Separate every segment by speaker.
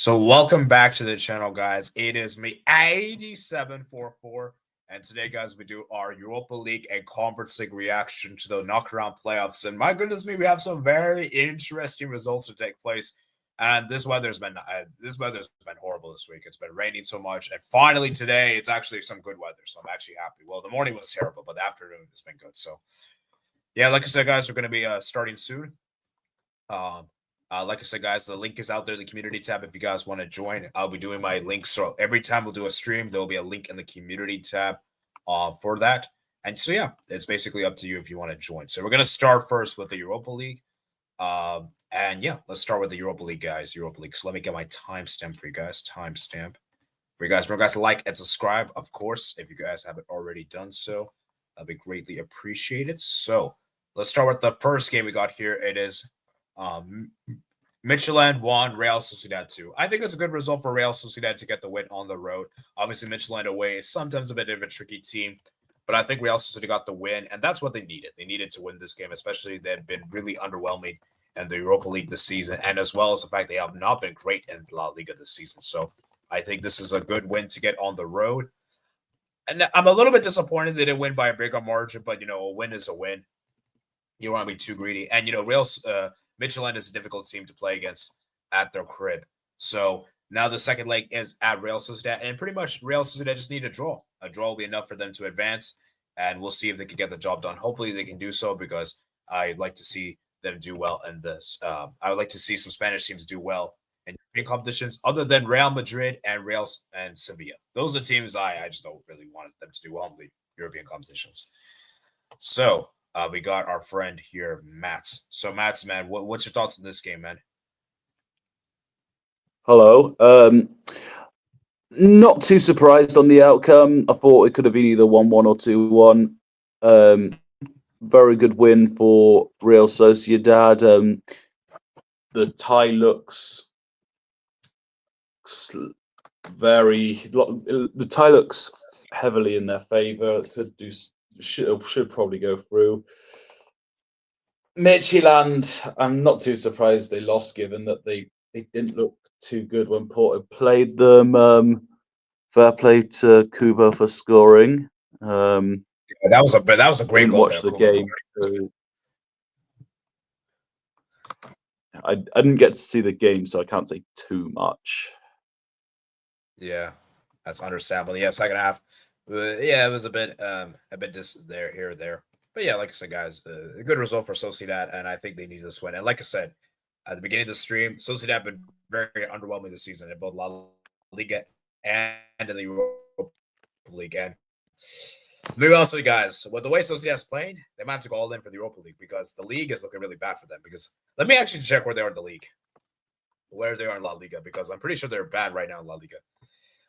Speaker 1: So welcome back to the channel, guys. It is me, 8744, and today, guys, we do our Europa League and Conference League reaction to the knockaround playoffs. And my goodness me, we have some very interesting results to take place. And this weather's been horrible this week. It's been raining so much, and finally today, it's actually some good weather. So I'm actually happy. Well, the morning was terrible, but the afternoon has been good. So yeah, like I said, guys, we're going to be starting soon. Like I said, guys, the link is out there in the community tab if you guys want to join. I'll be doing my links. So every time we'll do a stream, there will be a link in the community tab for that. And so, yeah, it's basically up to you if you want to join. So we're going to start first with the Europa League. And yeah, let's start with the Europa League, guys. Europa League. So let me get my timestamp for you guys. Timestamp for you guys. Remember, guys, to like and subscribe, of course, if you guys haven't already done so. That'd be greatly appreciated. So let's start with the first game we got here. It is Midtjylland 1, Real Sociedad 2. I think it's a good result for Real Sociedad to get the win on the road. Obviously, Midtjylland away is sometimes a bit of a tricky team, but I think Real Sociedad got the win, and that's what they needed. They needed to win this game, especially they had been really underwhelming in the Europa League this season, and as well as the fact they have not been great in La Liga this season. So I think this is a good win to get on the road. And I'm a little bit disappointed they didn't win by a bigger margin, but, a win is a win. You don't want to be too greedy. And, Midtjylland is a difficult team to play against at their crib. So now the second leg is at Real Sociedad, and pretty much Real Sociedad just need a draw. A draw will be enough for them to advance, and we'll see if they can get the job done. Hopefully they can do so because I'd like to see them do well in this. I would like to see some Spanish teams do well in European competitions other than Real Madrid and Real and Sevilla. Those are teams I just don't really want them to do well in the European competitions. So we got our friend here, Mats. So, Mats, man, what's your thoughts on this game, man?
Speaker 2: Hello. Not too surprised on the outcome. I thought it could have been either 1-1 or 2-1. Very good win for Real Sociedad. The tie looks heavily in their favor. Should probably go through. Midtjylland, I'm not too surprised they lost, given that they didn't look too good when Porto played them. Fair play to Kubo for scoring.
Speaker 1: That was a great goal.
Speaker 2: Watch the game. I didn't get to see the game, so I can't say too much.
Speaker 1: Yeah, that's understandable. Yeah, second half. Yeah, it was a bit here or there. But yeah, like I said, guys, a good result for Sociedad, and I think they need this win. And like I said at the beginning of the stream, Sociedad have been very, very underwhelming this season in both La Liga and in the Europa League. And maybe also, guys, with the way Sociedad is playing, they might have to go all in for the Europa League because the league is looking really bad for them. Because let me actually check where they are in the league, where they are in La Liga, because I'm pretty sure they're bad right now in La Liga.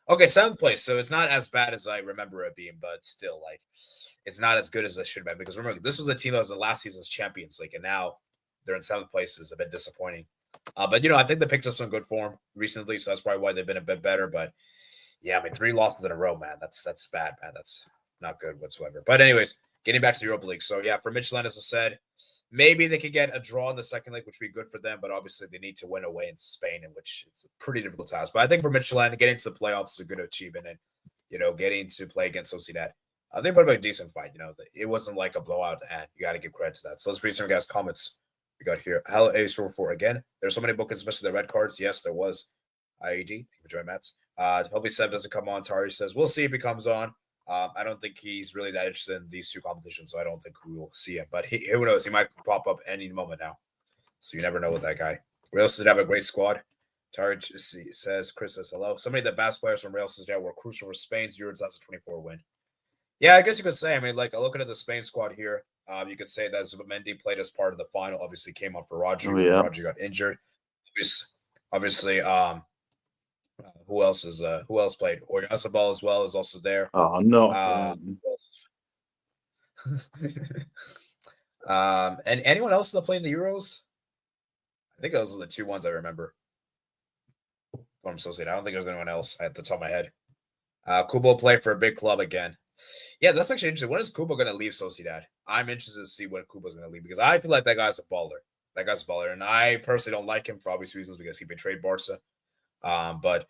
Speaker 1: Okay, 7th place. So it's not as bad as I remember it being, but still, like, it's not as good as it should have been. Because remember, this was a team that was in last season's Champions League, and now they're in 7th place. Is a bit disappointing. But I think they picked up some good form recently, so that's probably why they've been a bit better. But yeah, I mean, 3 losses in a row, man. That's bad, man. That's not good whatsoever. But anyways, getting back to the Europa League. So yeah, for Midtjylland, as I said, maybe they could get a draw in the second leg, which would be good for them. But obviously, they need to win away in Spain, in which it's a pretty difficult task. But I think for Midtjylland, getting to the playoffs is a good achievement, and getting to play against Sociedad, they put up a decent fight. It wasn't like a blowout, and you got to give credit to that. So let's read some guys' comments we got here. Hello, A4 again. There's so many bookings, especially the red cards. Yes, there was. IED. Thank you for joining, Mats. Hopefully, Seb doesn't come on. Tari says we'll see if he comes on. I don't think he's really that interested in these two competitions, so I don't think we will see him. But who knows? He might pop up any moment now. So you never know with that guy. Real Sociedad have a great squad. Tari says, Chris says hello. So many of the best players from Real Sociedad were crucial for Spain's Euro 2024 win. Yeah, I guess you could say. I mean, like, looking at the Spain squad here, you could say that Zubimendi played as part of the final. Obviously, came on for Roger.
Speaker 2: Oh, yeah.
Speaker 1: Roger got injured. Obviously, who else played? Oyarzabal as well is also there.
Speaker 2: Oh no.
Speaker 1: And anyone else that played in the Euros? I think those are the 2 ones I remember from Sociedad. I don't think there's anyone else at the top of my head. Kubo played for a big club again. Yeah, that's actually interesting. When is Kubo going to leave Sociedad? I'm interested to see when Kubo's going to leave because I feel like that guy's a baller. And I personally don't like him for obvious reasons because he betrayed Barca. But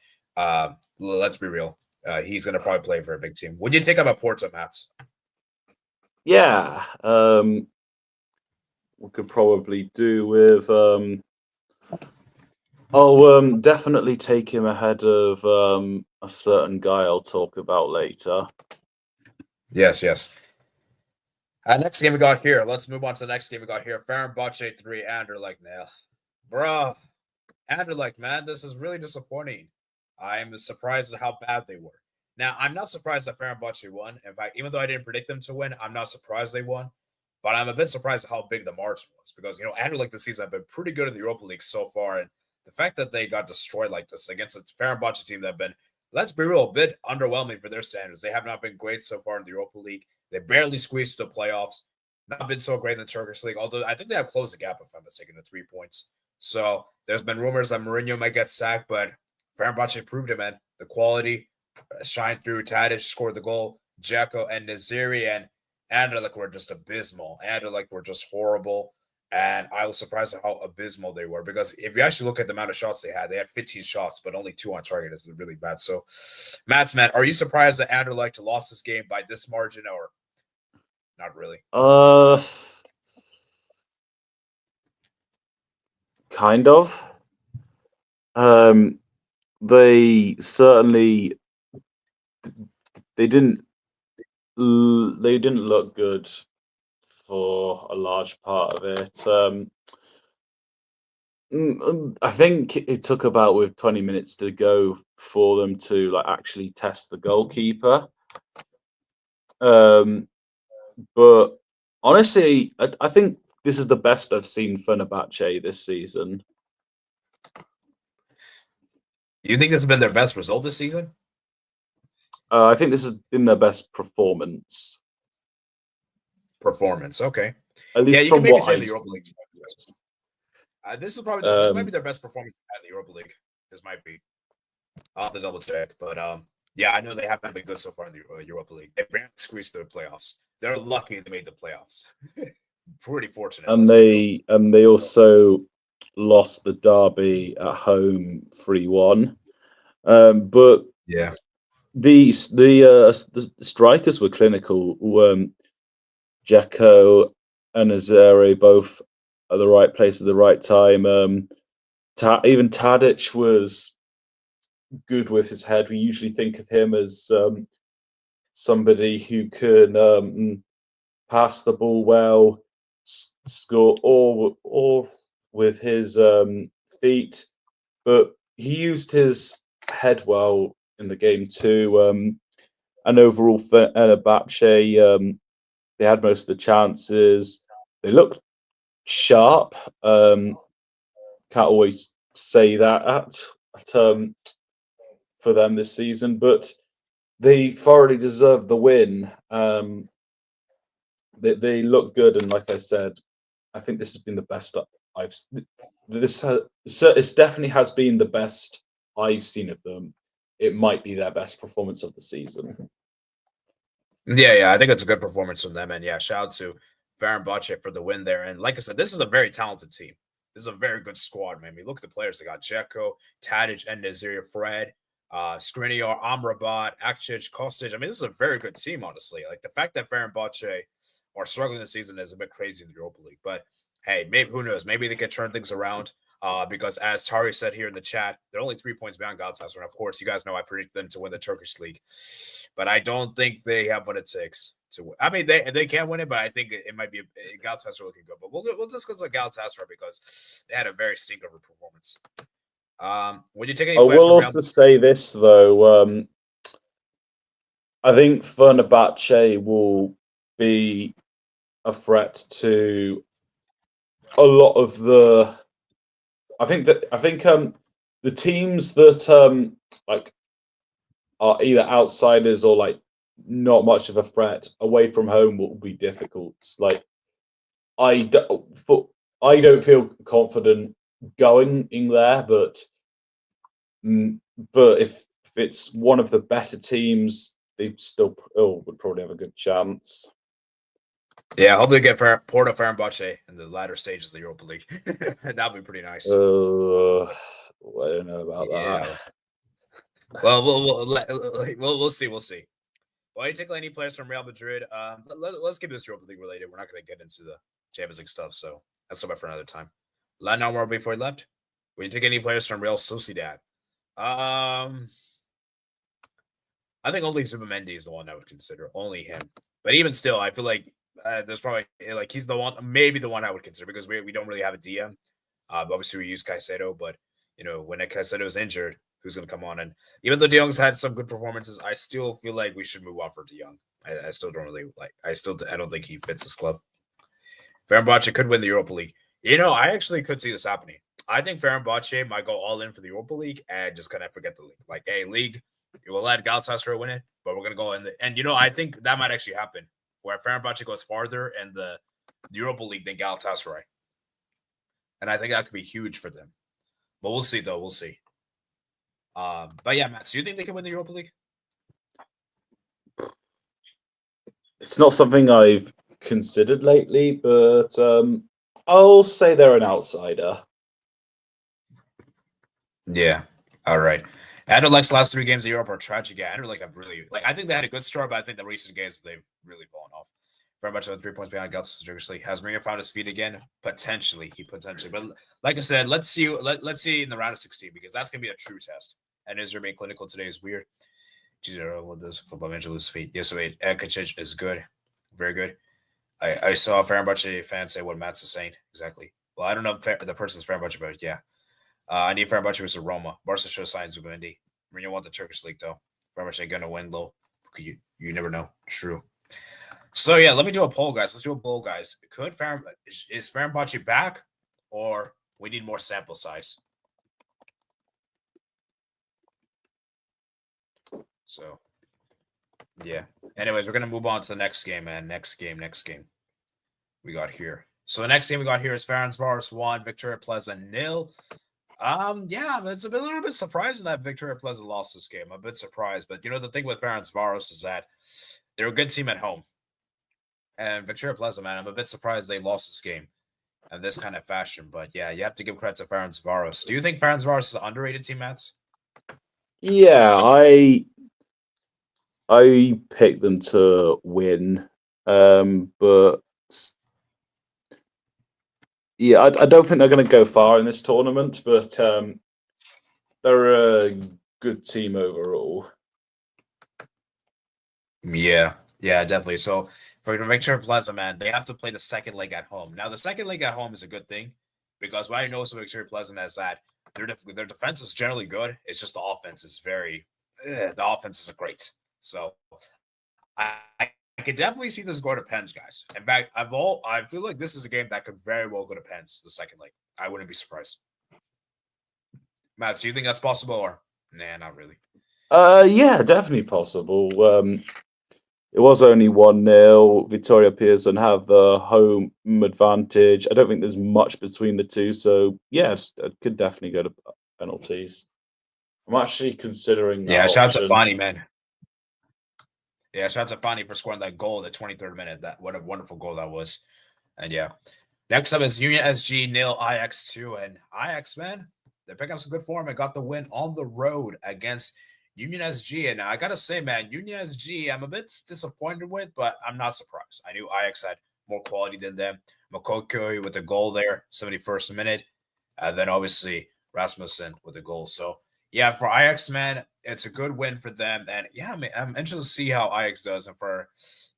Speaker 1: let's be real. He's going to probably play for a big team. Would you take him at Porto, Matt?
Speaker 2: Yeah, we could probably do with. I'll definitely take him ahead of a certain guy I'll talk about later.
Speaker 1: Yes, yes. Next game we got here. Let's move on to the next game we got here. Fenerbahce 3, Anderlecht 0. Bro, Anderlecht, man, this is really disappointing. I'm surprised at how bad they were. Now, I'm not surprised that Fenerbahce won. In fact, even though I didn't predict them to win, I'm not surprised they won. But I'm a bit surprised at how big the margin was because, Anderlecht this season have been pretty good in the Europa League so far. And the fact that they got destroyed like this against a Fenerbahce team that have been, let's be real, a bit underwhelming for their standards. They have not been great so far in the Europa League. They barely squeezed to the playoffs. Not been so great in the Turkish League, although I think they have closed the gap, if I'm mistaken, to 3 points. So there's been rumors that Mourinho might get sacked, but Fenerbahce proved it, man. The quality shined through. Tadic scored the goal. Dzeko and Naziri and Anderlecht were just abysmal. Anderlecht were just horrible. And I was surprised at how abysmal they were because if you actually look at the amount of shots they had 15 shots, but only 2 on target. Is really bad. So, Matt, are you surprised that Anderlecht lost this game by this margin or not really?
Speaker 2: Kind of. They certainly they didn't look good for a large part of it. I think it took about with 20 minutes to go for them to actually test the goalkeeper. But honestly, I think this is the best I've seen Fenerbahce this season.
Speaker 1: You think this has been their best result this season?
Speaker 2: I think this has been their best performance.
Speaker 1: Okay.
Speaker 2: At least
Speaker 1: you
Speaker 2: from
Speaker 1: can maybe
Speaker 2: what
Speaker 1: say
Speaker 2: I
Speaker 1: the Europa League. This is probably this might be their best performance in the Europa League. This might be. I'll have to double check, but I know they have not been good so far in the Europa League. They barely squeezed through the playoffs. They're lucky they made the playoffs. Pretty fortunate.
Speaker 2: And they also lost the derby at home 3-1. But
Speaker 1: yeah,
Speaker 2: the strikers were clinical. Dzeko and Azere both at the right place at the right time. Even Tadic was good with his head. We usually think of him as somebody who can pass the ball well, score, or with his feet. But he used his head well in the game too. And overall, Fenerbahce, they had most of the chances. They looked sharp. Can't always say that for them this season, but they thoroughly deserved the win. They look good, and like I said, I think this has been the best I've. It definitely has been the best I've seen of them. It might be their best performance of the season.
Speaker 1: Yeah, I think it's a good performance from them, and shout out to Fenerbahce for the win there. And like I said, this is a very talented team. This is a very good squad, man. We look at the players. They got Dzeko, Tadic, and Nazir, Fred, Skriniar, Amrabat, Akcic, Kostic. I mean, this is a very good team, honestly. Like the fact that Fenerbahce are struggling this season is a bit crazy in the Europa League. But hey, maybe who knows? Maybe they can turn things around. Because as Tari said here in the chat, they're only 3 points behind Galatasaray. And of course, you guys know I predict them to win the Turkish league, but I don't think they have what it takes to win. I mean, they can win it, but I think it might be Galatasaray looking good. But we'll discuss about Galatasaray because they had a very stinker of a performance. Would you take any?
Speaker 2: I will also say this though. I think Fenerbahce will be a threat to a lot of the. I think the teams that are either outsiders or not much of a threat away from home will be difficult. I don't feel confident going in there, but if it's one of the better teams, they still would probably have a good chance.
Speaker 1: Yeah, hopefully get Porto Fenerbahce in the latter stages of the Europa League. That'd be pretty nice.
Speaker 2: I don't know about
Speaker 1: Yeah.
Speaker 2: that.
Speaker 1: Well, we'll see. We'll see. Why do you take any players from Real Madrid? Let's keep this Europa League related. We're not going to get into the Champions League stuff, so that's something for another time. Now more before he left. Would you take any players from Real Sociedad? I think only Zubimendi is the one I would consider. Only him. But even still, I feel like there's probably like he's the one, maybe the one I would consider because we don't really have a DM. Obviously, we use Caicedo, but when Caicedo is injured, who's going to come on? And even though De Jong's had some good performances, I still feel like we should move on for De Jong. I still don't really like. I don't think he fits this club. Fenerbahce could win the Europa League. I actually could see this happening. I think Fenerbahce might go all in for the Europa League and just kind of forget the league. Like, hey, league, you will let Galatasaray win it, but we're gonna go in and I think that might actually happen where Fenerbahce goes farther in the Europa League than Galatasaray, and I think that could be huge for them. But we'll see, though. We'll see. But yeah, Matt, do you think they can win the Europa League?
Speaker 2: It's not something I've considered lately, but I'll say they're an outsider.
Speaker 1: Yeah. All right. Anderlecht's last 3 games of Europe are tragic. Yeah, Anderlecht have really I think they had a good start, but I think the recent games they've really fallen off. Very much on 3 points behind Galatasaray. Has Mourinho found his feet again? Potentially, but like I said, let's see in the round of 16 because that's gonna be a true test. And Israel being clinical today is weird. What does football manager lose feet? Yes, wait. Kacic is good, very good. I saw a Fenerbahce fan say what Matt's saying exactly. Well, I don't know if the person's Fenerbahce, but yeah. I need Fenerbahce versus Roma. Barca show signs of Zubimendi. Mourinho won the Turkish league though. Fenerbahce gonna win though. You never know. True. So yeah, let me do a poll, guys. Let's do a poll, guys. Is Fenerbahce back, or we need more sample size? So yeah. Anyways, we're gonna move on to the next game, man. Next game. We got here. So the next game we got here is Ferencváros 1, Victoria Pleasant 0. Yeah, it's a little bit surprising that Victoria Pleasant lost this game. I'm a bit surprised, but the thing with Ferencváros is that they're a good team at home. And Victoria Pleasant, man, I'm a bit surprised they lost this game in this kind of fashion. But yeah, you have to give credit to Ferencváros. Do you think Ferencváros is an underrated team, Mats?
Speaker 2: Yeah, I picked them to win, but yeah, I don't think they're going to go far in this tournament. But they're a good team overall.
Speaker 1: Yeah, definitely. So for Victoria Pleasant, man, they have to play the second leg at home. Now, the second leg at home is a good thing because what I know with Victoria Pleasant is that their defense is generally good. It's just the offense is the offense isn't great. So I could definitely see this go to pens, guys. In fact, I feel like this is a game that could very well go to pens the second leg. I wouldn't be surprised. Matt, do you think that's possible or nah, not really?
Speaker 2: Yeah, definitely possible. It was only 1-0. Victoria Pearson have the home advantage. I don't think there's much between the two, so yes, it could definitely go to penalties. I'm actually considering that.
Speaker 1: Yeah, shout out to
Speaker 2: option.
Speaker 1: Fani, man. Yeah, shout out to Fani for scoring that goal in the 23rd minute. What a wonderful goal that was. And yeah. Next up is Union SG 0 Ajax 2. And Ajax, man, they're picking up some good form and got the win on the road against Union SG. And I gotta say, man, Union SG, I'm a bit disappointed with, but I'm not surprised. I knew Ajax had more quality than them. Makoko with the goal there, 71st minute. Then obviously Rasmussen with the goal. So yeah, for Ajax, man, it's a good win for them. And yeah, I'm interested to see how Ajax does. And for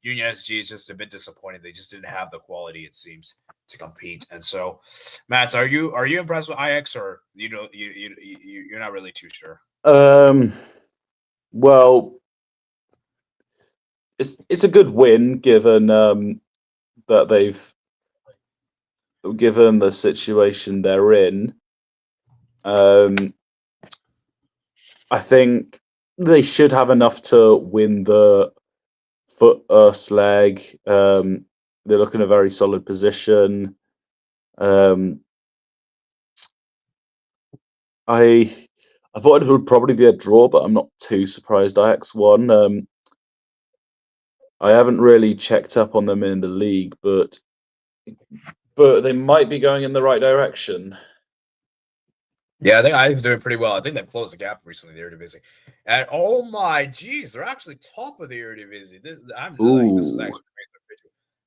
Speaker 1: Union SG, it's just a bit disappointing. They just didn't have the quality, it seems, to compete. And so, Matt, are you impressed with Ajax, or you're not really too sure?
Speaker 2: Well, it's a good win given that they've given the situation they're in. I think they should have enough to win the first leg. They look in a very solid position. I thought it would probably be a draw, but I'm not too surprised Ajax won. I haven't really checked up on them in the league, but they might be going in the right direction.
Speaker 1: Yeah, I think Ajax is doing pretty well. I think they've closed the gap recently, the Eredivisie. And oh my geez, they're actually top of the Eredivisie. I'm like, this is
Speaker 2: Ooh,
Speaker 1: actually great.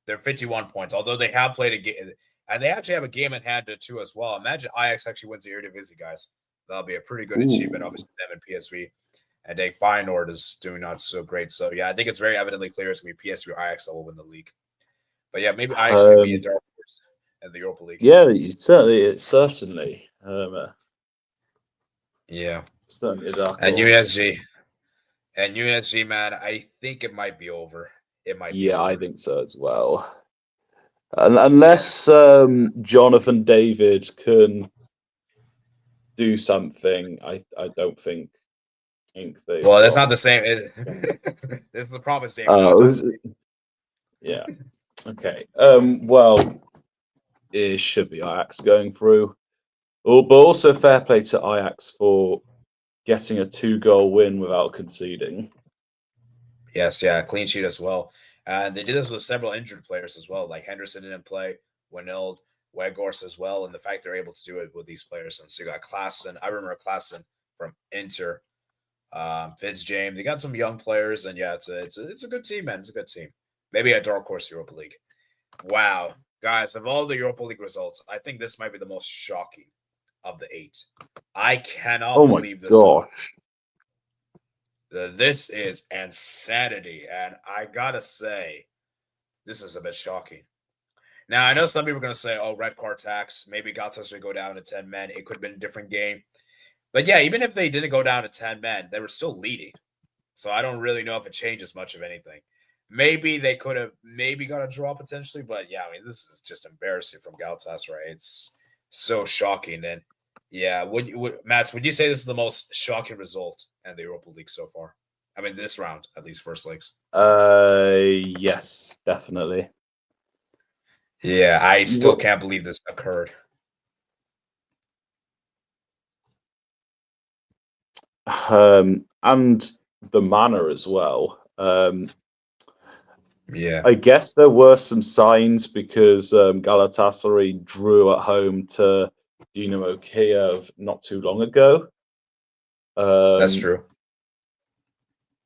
Speaker 1: They're 51 points, although they have played a game, and they actually have a game in hand too as well. Imagine Ajax actually wins the Eredivisie, guys. That'll be a pretty good achievement.
Speaker 2: ooh.
Speaker 1: Obviously, them and PSV. And Dave Feyenoord is doing not so great. So yeah, I think it's very evidently clear it's gonna be PSV or Ajax that will win the league. But yeah, maybe Ajax could be a
Speaker 2: Um,
Speaker 1: dark horse in the Europa League.
Speaker 2: yeah, certainly,
Speaker 1: Yeah,
Speaker 2: certainly a dark
Speaker 1: and
Speaker 2: horse.
Speaker 1: USG, man, I think it might be over. It might be
Speaker 2: Yeah, I
Speaker 1: over.
Speaker 2: think so as well.
Speaker 1: Yeah.
Speaker 2: Unless Jonathan David can do something, I don't think they've
Speaker 1: Well, that's
Speaker 2: got.
Speaker 1: not the same. This is the promise, David, not Jonathan.
Speaker 2: Yeah. Okay. Well, it should be Ajax going through. Oh, but also fair play to Ajax for getting a 2-goal win without conceding.
Speaker 1: Yes, yeah, clean sheet as well. And they did this with several injured players as well. Like Henderson didn't play, Winald, Weghorst as well. And the fact they're able to do it with these players. And so you got Klassen. I remember Klassen from Inter, Fitz James. They got some young players, and yeah, it's a good team, man. It's a good team. Maybe a dark horse Europa League. Wow, guys, of all the Europa League results, I think this might be the most shocking of the 8. I cannot
Speaker 2: Oh my
Speaker 1: believe this.
Speaker 2: gosh.
Speaker 1: This is insanity, and I gotta say, this is a bit shocking. Now, I know some people are gonna say, "Oh, red card tax. Maybe Galatasaray go down to 10 men. It could have been a different game." But yeah, even if they didn't go down to 10 men, they were still leading. So I don't really know if it changes much of anything. Maybe they could have maybe got a draw potentially, but yeah, I mean, this is just embarrassing from Galatasaray. It's so shocking. And yeah, Mats, would you say this is the most shocking result in the Europa League so far? I mean, this round, at least first legs.
Speaker 2: Yes, definitely.
Speaker 1: Yeah, I still
Speaker 2: Well,
Speaker 1: can't believe this occurred.
Speaker 2: and the manner as well.
Speaker 1: Yeah,
Speaker 2: I guess there were some signs because Galatasaray drew at home to Dinamo Kiev not too long ago.
Speaker 1: that's
Speaker 2: Um,
Speaker 1: true.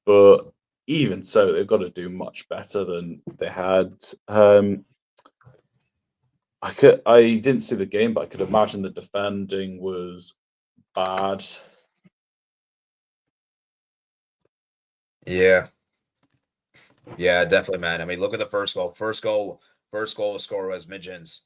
Speaker 2: but even so, they've got to do much better than they had. I didn't see the game, but I could imagine the defending was bad.
Speaker 1: Yeah, yeah, definitely, man. I mean, look at the first goal. First goal scorer was Midgens.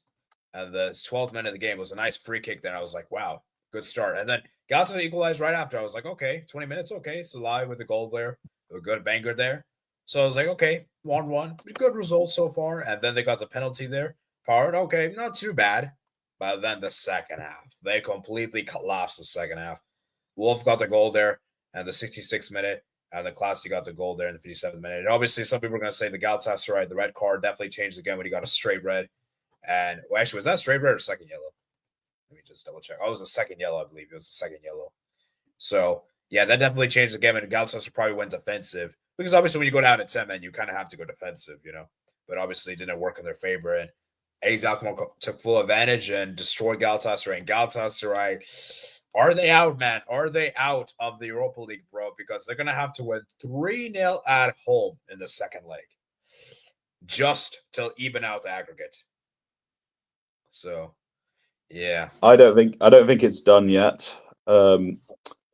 Speaker 1: And the 12th minute of the game was a nice free kick. Then I was like, wow, good start. And then got to equalize right after. I was like, okay, 20 minutes, okay. It's alive with the goal there. A good banger there. So I was like, okay, 1-1. Good result so far. And then they got the penalty there. Part, okay, not too bad. But then the second half, they completely collapsed the second half. Wolf got the goal there and the 66th minute. And the Classy got the goal there in the 57th minute. And obviously, some people are going to say the Galatasaray, the red card definitely changed the game when he got a straight red. And well, actually, was that straight red or second yellow? Let me just double check. Oh, it was a second yellow, I believe. It was the second yellow. So yeah, that definitely changed the game. And Galatasaray probably went defensive because obviously when you go down to 10 men, you kind of have to go defensive, you know. But obviously, it didn't work in their favor. And AZ Alkmaar took full advantage and destroyed Galatasaray. And Galatasaray, are they out, man? Are they out of the Europa League, bro? Because they're gonna have to win 3-0 at home in the second leg, just to even out the aggregate. So yeah.
Speaker 2: I don't think it's done yet.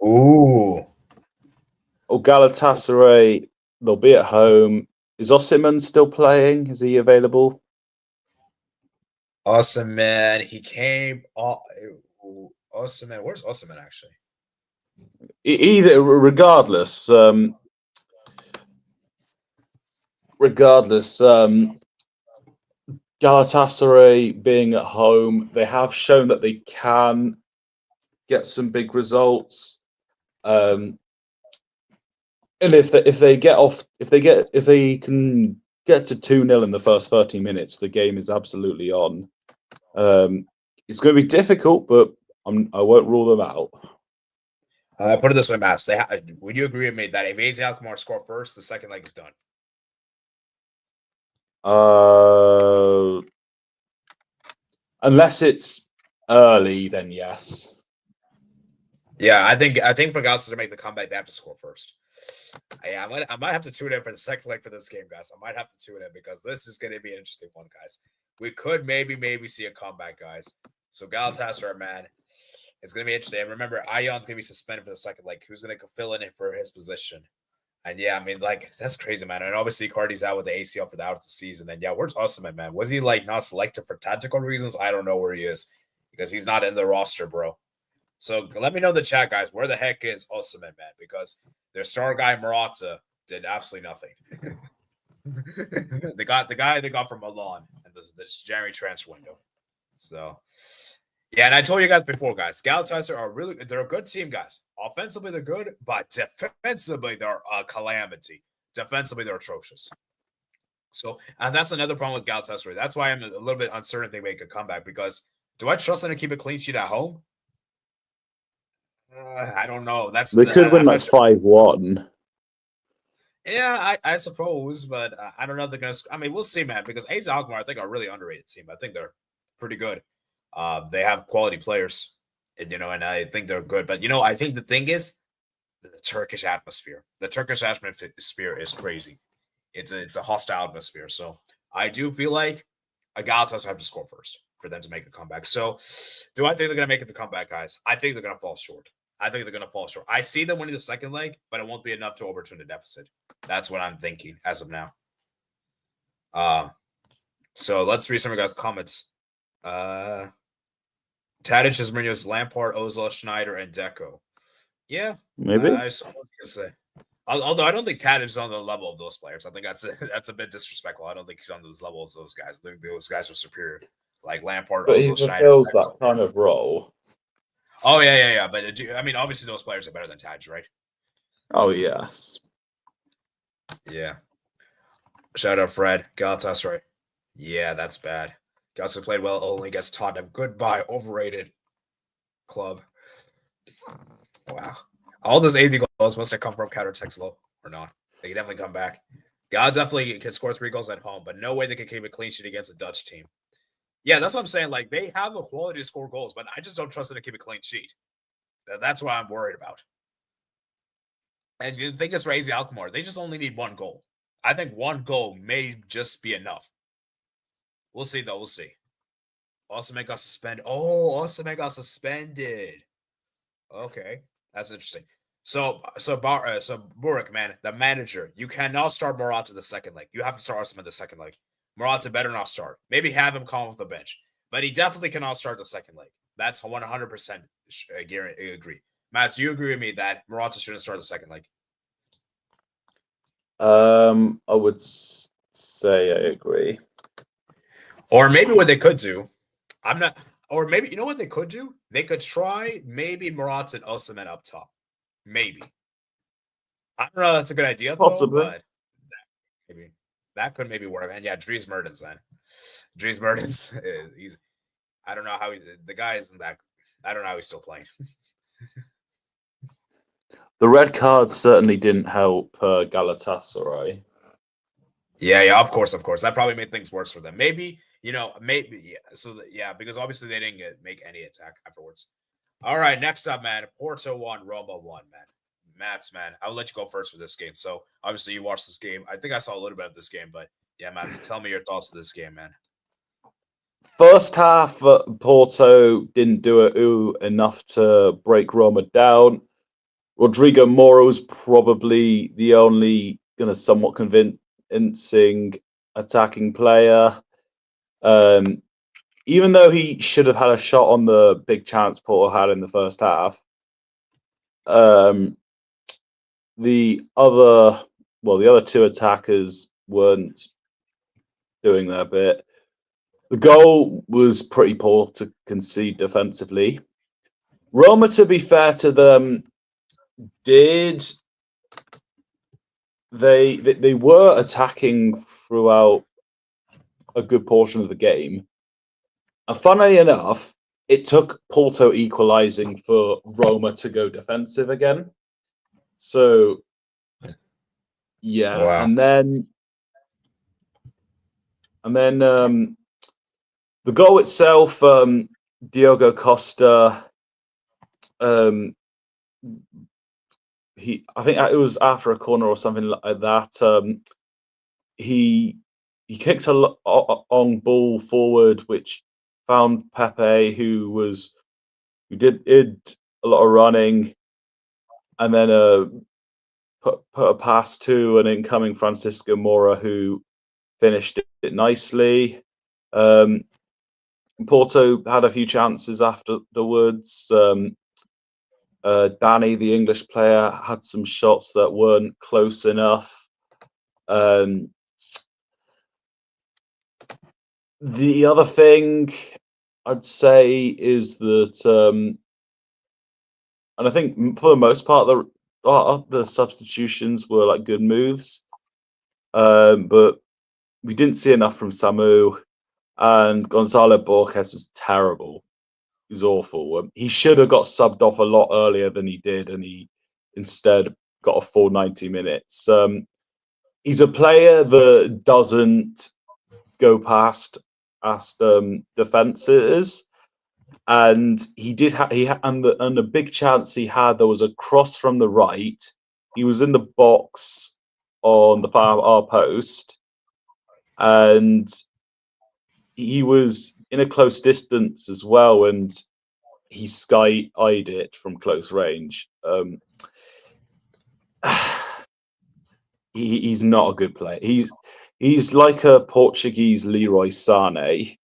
Speaker 1: Ooh.
Speaker 2: Galatasaray, they'll be at home. Is Osimhen still playing? Is he available?
Speaker 1: Awesome, man. He came. Awesome, man. Where's Awesome, man, actually?
Speaker 2: Either, regardless, Galatasaray being at home, they have shown that they can get some big results. And if they can get to 2-0 in the first 30 minutes, the game is absolutely on. It's going to be difficult, but I won't rule them out.
Speaker 1: Put it this way, Matt. Would you agree with me that if AZ Alkmaar score first, the second leg is done?
Speaker 2: Unless it's early, then yes.
Speaker 1: Yeah, I think for Galatasaray to make the comeback, they have to score first. Yeah, I might have to tune in for the second leg for this game, guys. I might have to tune in because this is going to be an interesting one, guys. We could maybe see a comeback, guys. So Galatasaray, man, it's going to be interesting. And remember, Ion's going to be suspended for the second leg. Who's going to fill in for his position? And yeah, I mean, like, that's crazy, man. And obviously, Cardi's out with the ACL for the out of the season. And yeah, where's Osimhen, man? Was he like not selected for tactical reasons? I don't know where he is because he's not in the roster, bro. So let me know in the chat, guys, where the heck is Osimhen, man? Because their star guy Morata did absolutely nothing. they got the guy they got from Milan and this January transfer window. So yeah, and I told you guys before, guys, Galatasaray are they're a good team, guys. Offensively, they're good, but defensively, they're a calamity. Defensively, they're atrocious. So, and that's another problem with Galatasaray. That's why I'm a little bit uncertain they make a comeback because do I trust them to keep a clean sheet at home? I don't know.
Speaker 2: They could win like 5-1.
Speaker 1: Yeah, I suppose, but I don't know if they're going to. I mean, we'll see, man, because AZ Alkmaar, I think, are a really underrated team. I think they're pretty good. They have quality players, and I think they're good. But, I think the thing is the Turkish atmosphere. The Turkish atmosphere is crazy. It's a hostile atmosphere. So I do feel like Galatasaray have to score first for them to make a comeback. So do I think they're going to make it the comeback, guys? I think they're going to fall short. I see them winning the second leg, but it won't be enough to overturn the deficit. That's what I'm thinking as of now. So let's read some of you guys' comments. Tadic is Mourinho's Lampard, Ozil, Schneider, and Deco. Yeah,
Speaker 2: maybe.
Speaker 1: I was going to say. Although I don't think Tadic is on the level of those players. I think that's a bit disrespectful. I don't think he's on those levels of those guys. I think those guys are superior. Like Lampard,
Speaker 2: but
Speaker 1: Ozil,
Speaker 2: he
Speaker 1: Schneider.
Speaker 2: fulfills that kind of role.
Speaker 1: Oh, yeah. But I mean, obviously those players are better than Tadic, right?
Speaker 2: Oh, yes.
Speaker 1: Yeah. Shout out Fred. Galatasaray. Yeah, that's bad. Galatasaray played well, only gets Tottenham. Goodbye, overrated club. Wow. All those AZ goals must have come from counter-attacks low or not. They can definitely come back. Gal definitely can score 3 goals at home, but no way they can keep a clean sheet against a Dutch team. Yeah, that's what I'm saying. Like, they have the quality to score goals, but I just don't trust them to keep a clean sheet. That's what I'm worried about. And the thing is for AZ Alkmaar, they just only need 1 goal. I think 1 goal may just be enough. We'll see, though. We'll see. Osimhen got suspended. Oh, Osimhen got suspended. Okay, that's interesting. So Burak, man, the manager, you cannot start Morata the second leg. You have to start Osimhen the second leg. Morata better not start. Maybe have him come off the bench, but he definitely cannot start the second leg. That's 100% agree. Matt, do you agree with me that Morata shouldn't start the second leg?
Speaker 2: I would say I agree.
Speaker 1: Or maybe what they could do, or maybe, you know what they could do? They could try maybe Morata and Osimhen up top. Maybe. I don't know. That's a good idea,
Speaker 2: Possibly.
Speaker 1: though, but that could maybe work. And yeah, Dries Mertens, man. Dries Mertens, I don't know how the guy isn't that. I don't know how he's still playing.
Speaker 2: The red card certainly didn't help Galatasaray.
Speaker 1: Yeah, of course. That probably made things worse for them. Maybe, yeah. So, yeah, because obviously they didn't make any attack afterwards. All right, next up, man. Porto 1, Roma 1, man. Mats, man, I'll let you go first for this game. So, obviously, you watched this game. I think I saw a little bit of this game, but yeah, Mats, tell me your thoughts of this game, man.
Speaker 2: First half, Porto didn't do enough to break Roma down. Rodrigo Moro's probably the only somewhat convincing attacking player. Even though he should have had a shot on the big chance Porto had in the first half. The other 2 attackers weren't doing their bit. The goal was pretty poor to concede defensively. Roma, to be fair to them, they were attacking throughout a good portion of the game. And funnily enough, it took Porto equalizing for Roma to go defensive again. So, yeah.
Speaker 1: Wow.
Speaker 2: And then the goal itself, Diogo Costa I think it was after a corner or something like that. He kicked a long ball forward, which found Pepe, who did a lot of running, and then put a pass to an incoming Francisco Mora, who finished it nicely. Porto had a few chances afterwards. Danny, the English player, had some shots that weren't close enough. The other thing I'd say is that, and I think for the most part, the substitutions were like good moves, but we didn't see enough from Samu, and Gonzalo Borges was terrible. He was awful. He should have got subbed off a lot earlier than he did, and he instead got a full 90 minutes. He's a player that doesn't go past defenses, and he did. And the big chance he had, there was a cross from the right. He was in the box on the far post, and he was in a close distance as well, and he sky-eyed it from close range. He's not a good player. He's like a Portuguese Leroy Sané.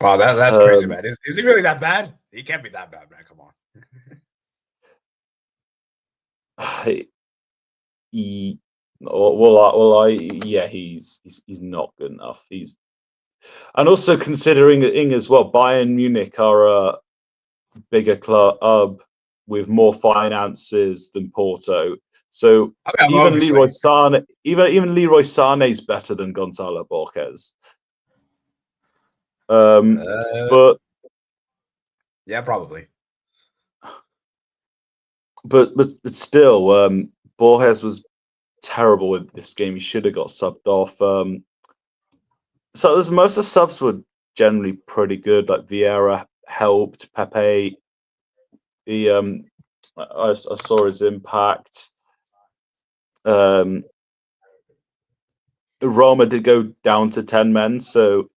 Speaker 1: Wow, that's crazy, man. Is he really that bad? He can't be that bad, man. Come on.
Speaker 2: Yeah, he's not good enough. And also considering as well, Bayern Munich are a bigger club with more finances than Porto. So even Leroy Sané, even Leroy Sané is better than Gonzalo Borges. But
Speaker 1: yeah, probably.
Speaker 2: But still, Borges was terrible with this game. He should have got subbed off. So most of the subs were generally pretty good. Like Vieira helped. Pepe, I saw his impact. Roma did go down to 10 men, so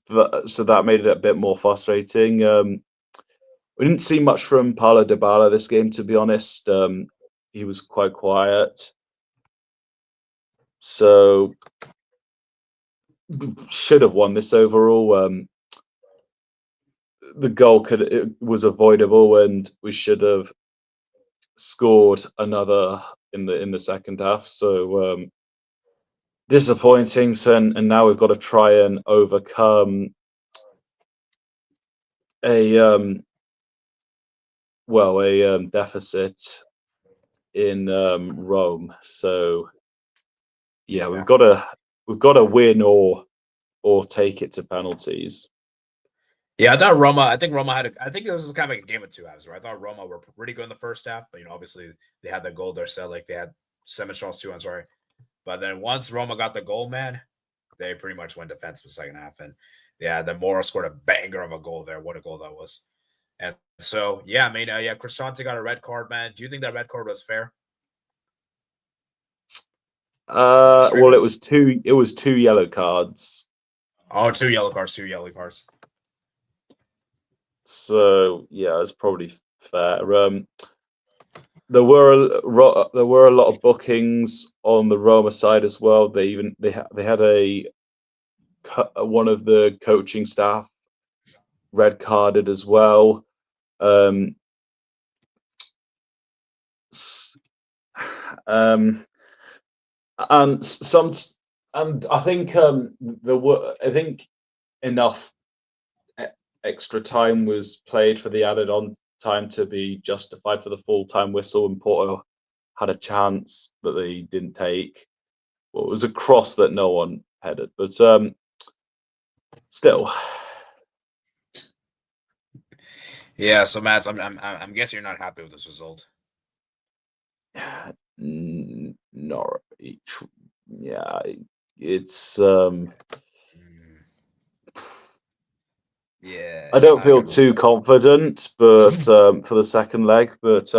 Speaker 2: that made it a bit more frustrating. We didn't see much from Paulo Dybala this game, to be honest. He was quite quiet. So should have won this overall. The goal was avoidable, and we should have scored another in the second half. So disappointing. So, and now we've got to try and overcome a deficit in Rome. So yeah, we've got to win or take it to penalties.
Speaker 1: Yeah, I think Roma I think this was kind of like a game of two halves, right? I thought Roma were pretty good in the first half, but obviously they had the goal there set, like they had 7 shots too, I'm sorry. But then once Roma got the goal, man, they pretty much went defensive the second half. And yeah, then Mora scored a banger of a goal there. What a goal that was. And so, yeah, I mean, Cristante got a red card, man. Do you think that red card was fair?
Speaker 2: Well, it was two yellow cards.
Speaker 1: Oh, 2 yellow cards.
Speaker 2: So yeah, it's probably fair. There were a lot of bookings on the Roma side as well. They had one of the coaching staff red carded as well. And I think there were enough extra time was played for the added on time to be justified for the full time whistle, and Porto had a chance that they didn't take. Well, it was a cross that no one headed, but still.
Speaker 1: Yeah, so Matt, I'm guessing you're not happy with this result.
Speaker 2: Norwich, yeah, it's
Speaker 1: Yeah,
Speaker 2: I
Speaker 1: it's
Speaker 2: don't
Speaker 1: not a
Speaker 2: feel
Speaker 1: good
Speaker 2: too
Speaker 1: result.
Speaker 2: confident, but for the second leg, but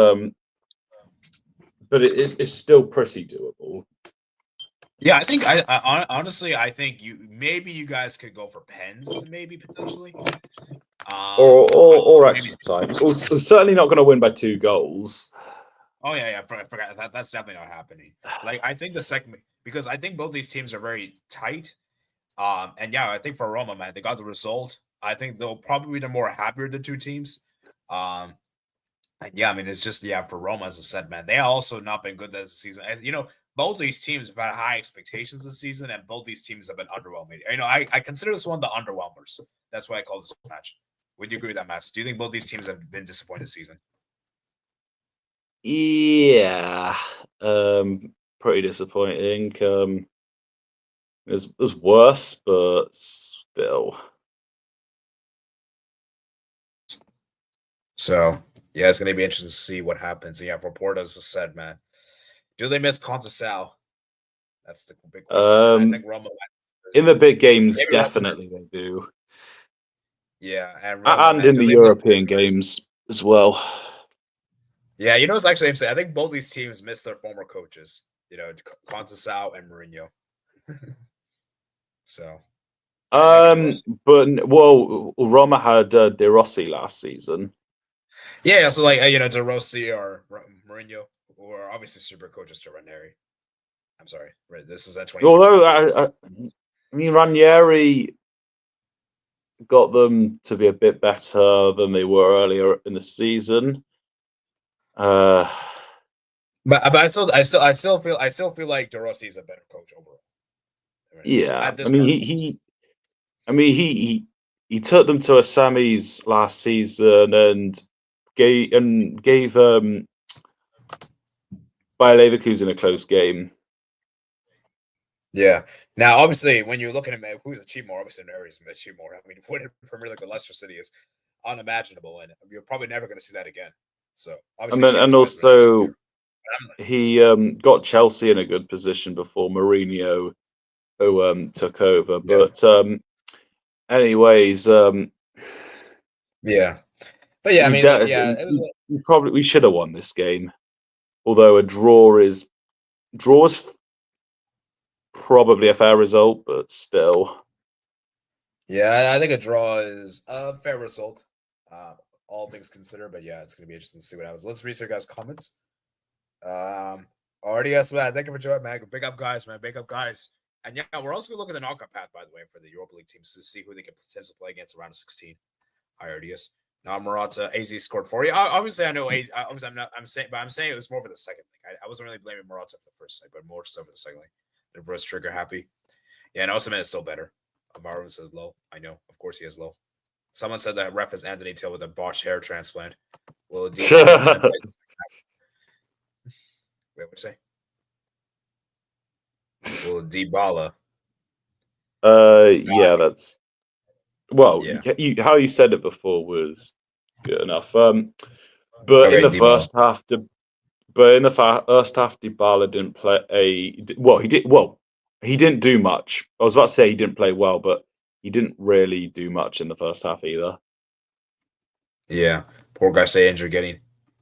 Speaker 2: it's still pretty doable.
Speaker 1: Yeah, I think honestly, I think you guys could go for pens, maybe potentially.
Speaker 2: Or
Speaker 1: Maybe.
Speaker 2: extra time. We're certainly not going to win by 2 goals.
Speaker 1: Oh yeah, I forgot that's definitely not happening. Like I think the second because I think both these teams are very tight. And yeah, I think for Roma, man, they got the result. I think they'll probably be the more happier the two teams. Um, and yeah, I mean, it's just for Roma, as I said, man, they also not been good this season. And, both these teams have had high expectations this season, and both these teams have been underwhelming. I consider this one the underwhelmers. That's why I call this match. Would you agree with that, Matt? Do you think both these teams have been disappointed this season?
Speaker 2: Yeah, pretty disappointing. There's worse, but still.
Speaker 1: So yeah, it's gonna be interesting to see what happens. And yeah, for Porto, as I said, man, do they miss Conceição? That's the big question. And I think Roma
Speaker 2: In the big games,
Speaker 1: maybe Roma,
Speaker 2: definitely they do,
Speaker 1: yeah, and Roma,
Speaker 2: and
Speaker 1: man,
Speaker 2: in
Speaker 1: do
Speaker 2: the
Speaker 1: they miss?
Speaker 2: European games as well.
Speaker 1: Yeah, it's actually interesting. I think both these teams miss their former coaches. Conceição and Mourinho. So I think De Rossi.
Speaker 2: But Roma had De Rossi last season.
Speaker 1: Yeah, so like De Rossi or Mourinho, who are obviously super coaches to Ranieri. I'm sorry, right? This is at 2016.
Speaker 2: Although I mean Ranieri got them to be a bit better than they were earlier in the season.
Speaker 1: But I still feel like De Rossi is a better coach overall.
Speaker 2: Yeah, I mean he took them to a semis last season and gave Bayer Leverkusen a close game.
Speaker 1: Yeah. Now, obviously, when you're looking at who's achieved more, obviously Neri's achieved more. I mean, what Premier League with Leicester City is unimaginable, and you're probably never going to see that again. So, obviously,
Speaker 2: And also he got Chelsea in a good position before Mourinho, who took over.
Speaker 1: Yeah.
Speaker 2: But anyways,
Speaker 1: yeah. But yeah, I mean, it was
Speaker 2: we should have won this game. Although a draw is probably a fair result, but still.
Speaker 1: Yeah, I think a draw is a fair result, all things considered. But yeah, it's going to be interesting to see what happens. Let's read your guys' comments. Already, yes, man. Thank you for joining, man. Big up, guys, man. Big up, guys. And yeah, we're also going to look at the knockout path, by the way, for the Europa League teams to see who they can potentially play against around 16. IRDS. Now Morata, AZ scored 40. Obviously, I know AZ. Obviously, I'm saying it was more for the second leg. I wasn't really blaming Morata for the first leg, but more so for the second leg. The Bruce Trigger happy. Yeah, and Osimhen is still better. Marvin says low. I know, of course, he has low. Someone said that ref is Antony Till with a botched hair transplant. Will Wait, what say? Will Dybala?
Speaker 2: Yeah, that's well. Yeah. How you said it before was good enough. But okay, in the Dybala. First half, first half, Dybala didn't play he did. Well, he didn't do much. I was about to say he didn't play well, but he didn't really do much in the first half either.
Speaker 1: Yeah, poor guy. Say getting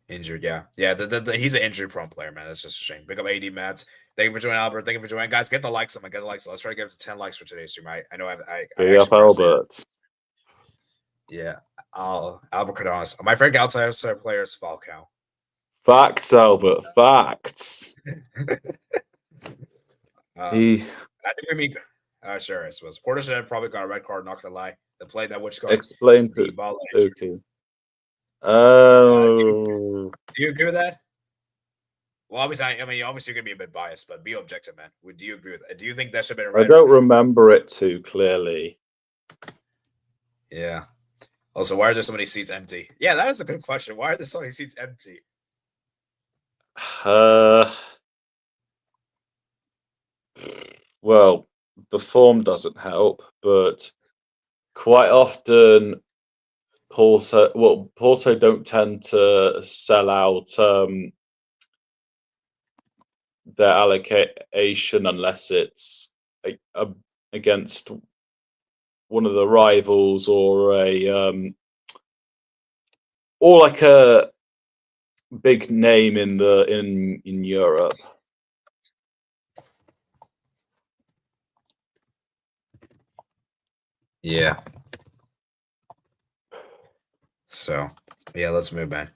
Speaker 1: injured. Yeah. He's an injury-prone player, man. That's just a shame. Big up AD Mats. Thank you for joining, Albert. Thank you for joining, guys. Get the likes on. Get the likes. Let's try to get up to 10 likes for today's stream. I know I
Speaker 2: big up, Albert.
Speaker 1: Yeah, Albert Cardonas. My friend outside player is Falcao.
Speaker 2: Facts, Albert. Facts.
Speaker 1: I think we mean. Sure, I suppose Porter should have probably got a red card. Not gonna lie, the play that which got
Speaker 2: explain to okay. Oh,
Speaker 1: do you agree with that? Well, obviously, obviously, you're gonna be a bit biased, but be objective, man. Do you agree with that? Do you think that should have been a red?
Speaker 2: I don't remember it too clearly.
Speaker 1: Yeah. Also, why are there so many seats empty? Yeah, that is a good question. Why are there so many seats empty?
Speaker 2: Well, the form doesn't help, but quite often Porto don't tend to sell out their allocation unless it's against one of the rivals or like a big name in Europe.
Speaker 1: Yeah. So, yeah, let's move, man.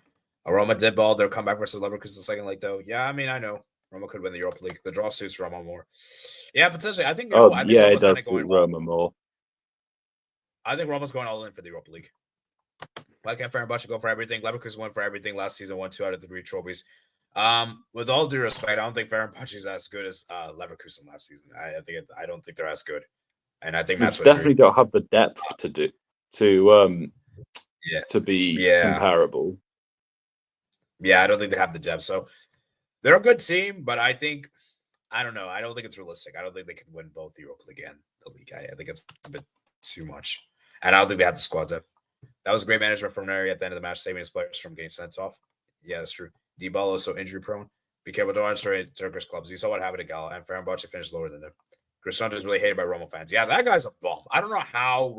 Speaker 1: Roma did ball their comeback versus Leverkusen the second leg, though. Yeah, I mean, I know Roma could win the Europa League. The draw suits Roma more. Yeah, potentially. I think, you know, I think
Speaker 2: Yeah, it
Speaker 1: Roma's kind
Speaker 2: does
Speaker 1: of going
Speaker 2: suit Roma more.
Speaker 1: I think Roma's going all in for the Europa League. Why can't Fenerbahce go for everything? Leverkusen won for everything last season, won 2 out of the 3 trophies. With all due respect, I don't think Fenerbahce is as good as Leverkusen last season. I don't think they're as good, and I think
Speaker 2: It's
Speaker 1: Matt's would
Speaker 2: definitely
Speaker 1: agree.
Speaker 2: don't have the depth to be
Speaker 1: Yeah,
Speaker 2: comparable.
Speaker 1: yeah. I don't think they have the depth. So they're a good team, but I don't know. I don't think it's realistic. I don't think they can win both the Europa League and the league. I think it's a bit too much, and I don't think they have the squad depth. That was great management from Neri at the end of the match, saving his players from getting sent off. Yeah, that's true. Dybala is so injury prone. Be careful, don't underestimate Turkish clubs. You saw what happened to Gala, and Fenerbahce finished lower than them. Cristiano is really hated by Roma fans. Yeah, that guy's a bum. I don't know how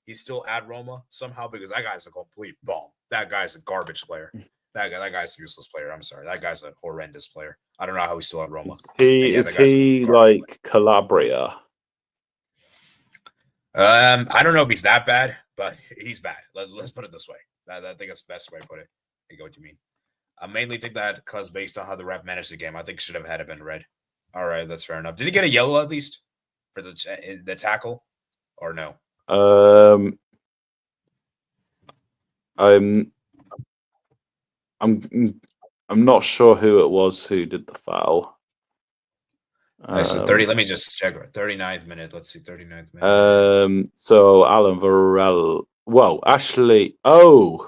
Speaker 1: he's still at Roma somehow because that guy's a complete bum. That guy's a garbage player. That guy's a useless player. I'm sorry. That guy's a horrendous player. I don't know how he's still at Roma. And yeah,
Speaker 2: Is
Speaker 1: that guy's
Speaker 2: he like Calabria?
Speaker 1: I don't know if he's that bad, but he's bad. Let's put it this way. I think that's the best way to put it. I get what you mean. I mainly think that because based on how the ref managed the game, I think should have had it been red. All right, that's fair enough. Did he get a yellow at least for the tackle, or no?
Speaker 2: I'm not sure who it was who did the foul.
Speaker 1: So 30. Let me just check. 39th minute. Let's see. 39th minute.
Speaker 2: So Alan Varela. Well, actually, I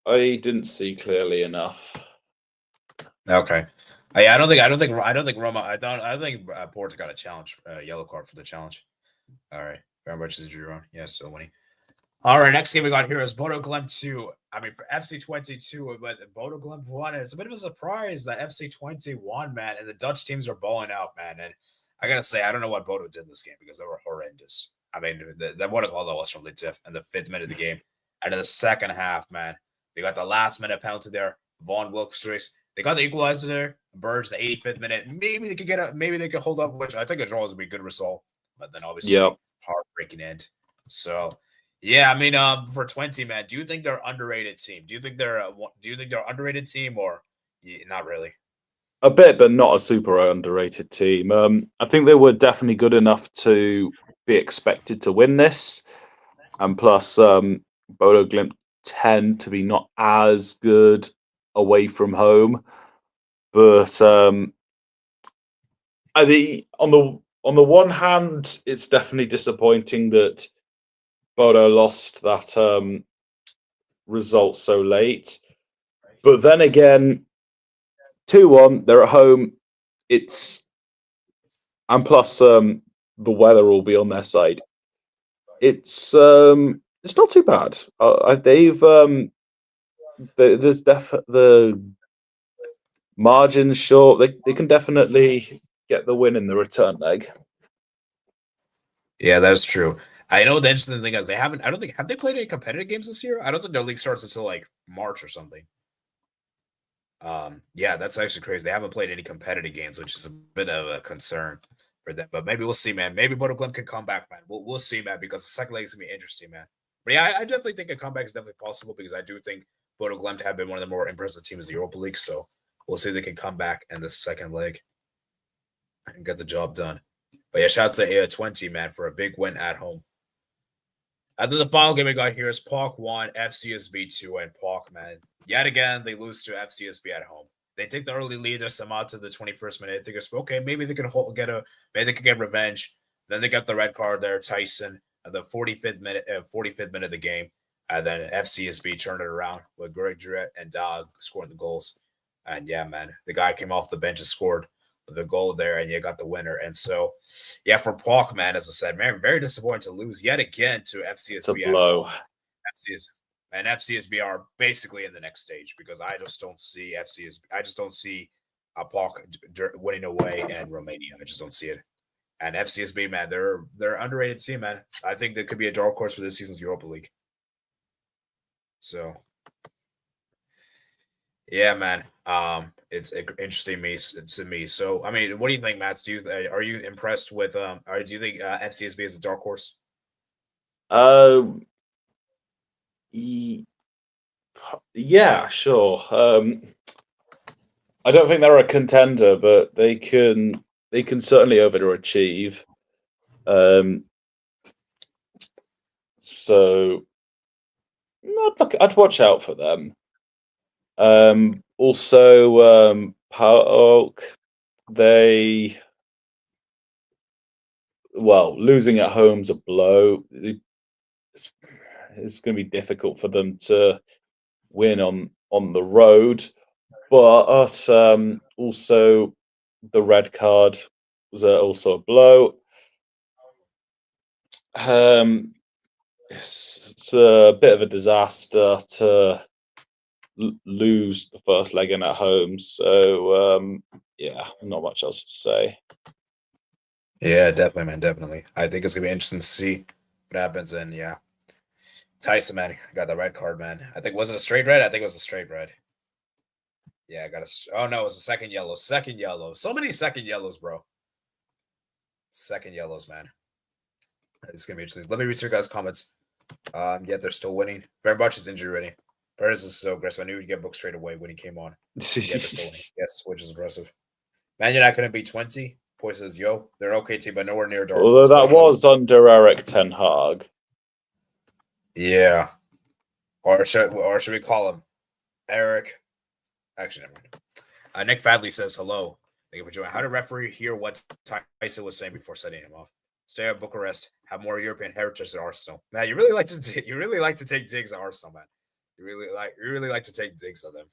Speaker 2: didn't see clearly enough.
Speaker 1: Okay. I don't think Roma. I don't think Porto got a challenge, yellow card for the challenge. All right. Very much is drew on. Yes, so winning. All right, next game we got here is Bodo Glimt 2. I mean, for FC 22, but Bodo Glimt won. And it's a bit of a surprise that FC 21, man, and the Dutch teams are balling out, man. And I got to say, I don't know what Bodo did in this game because they were horrendous. I mean, that what a goal that was from Litif in the 5th minute of the game. And in the second half, man, they got the last minute penalty there. Von Wilkes. They got the equalizer there. Burge, the 85th minute. Maybe they could maybe they could hold up, which I think a draw would be a good result. But then obviously, heartbreaking end. So, yeah, I mean, for 20, man, do you think they're underrated team? Do you think they're underrated team or not really?
Speaker 2: A bit, but not a super underrated team. I think they were definitely good enough to be expected to win this, and plus, Bodo Glimt tend to be not as good away from home. But I think on the one hand, it's definitely disappointing that Bodo lost that result so late. But then again, 2-1, they're at home. And plus the weather will be on their side. It's not too bad. There's the margins short. They can definitely get the win in the return leg.
Speaker 1: Yeah, that's true. I know the interesting thing is have they played any competitive games this year? I don't think their league starts until like March or something. Yeah, that's actually crazy. They haven't played any competitive games, which is a bit of a concern for them. But maybe we'll see, man. Maybe Bodo Glimt can come back, man. We'll see, man, because the second leg is gonna be interesting, man. But yeah, I definitely think a comeback is definitely possible because I do think Bodo Glimt have been one of the more impressive teams in the Europa League. So we'll see if they can come back in the second leg and get the job done. But yeah, shout out to A20, man, for a big win at home. After the final game we got here is PAOK 1, FCSB 2, and PAOK, man. Yet again, they lose to FCSB at home. They take the early lead. There's some out to the 21st minute. They go, okay, maybe they can maybe they can get revenge. Then they got the red card there, Tyson, at the 45th minute of the game. And then FCSB turned it around with Greg Druet and Dog scoring the goals. And yeah, man, the guy came off the bench and scored the goal there, and you got the winner. And so, yeah, for PAOK, man, as I said, man, very disappointing to lose yet again to FCSB.
Speaker 2: It's a blow.
Speaker 1: FCSB are basically in the next stage because I just don't see FCSB. I just don't see PAOK winning away and Romania. I just don't see it. And FCSB, man, they're underrated team, man. I think there could be a dark horse for this season's Europa League. So, yeah, man. It's interesting to me. So, I mean, what do you think, Matt? Are you impressed with or do you think FCSB is a dark horse?
Speaker 2: Yeah, sure. I don't think they're a contender, but they can certainly overachieve. So I'd watch out for them. Also, PAOK, losing at home's a blow. It's going to be difficult for them to win on the road, but also the red card was also a blow. It's a bit of a disaster to lose the first leg in at home. So yeah, not much else to say.
Speaker 1: Yeah, definitely, man. Definitely. I think it's gonna be interesting to see what happens. And yeah, Tyson, man, got the red card, man. I think was it a straight red? I think it was a straight red. Yeah, I got a. Oh no, it was a second yellow. Second yellow. So many second yellows, bro. Second yellows, man. It's gonna be interesting. Let me read your guys' comments. Yeah, they're still winning. Very much is injury ready. Perez is so aggressive. I knew he'd get booked straight away when he came on. Yeah, they're still winning. Yes, which is impressive. Man United couldn't beat 20. Boy says, yo, they're an okay team, but nowhere near dark.
Speaker 2: Although that was under Eric Ten Hag.
Speaker 1: Yeah. Or should we call him Eric? Actually, never mind. Nick Fadley says hello. Thank you for joining. How did referee hear what Tyson was saying before setting him off? Stay at Bucharest. Have more European heritage than Arsenal. Man, you really like to take digs at Arsenal, man. You really like to take digs at them.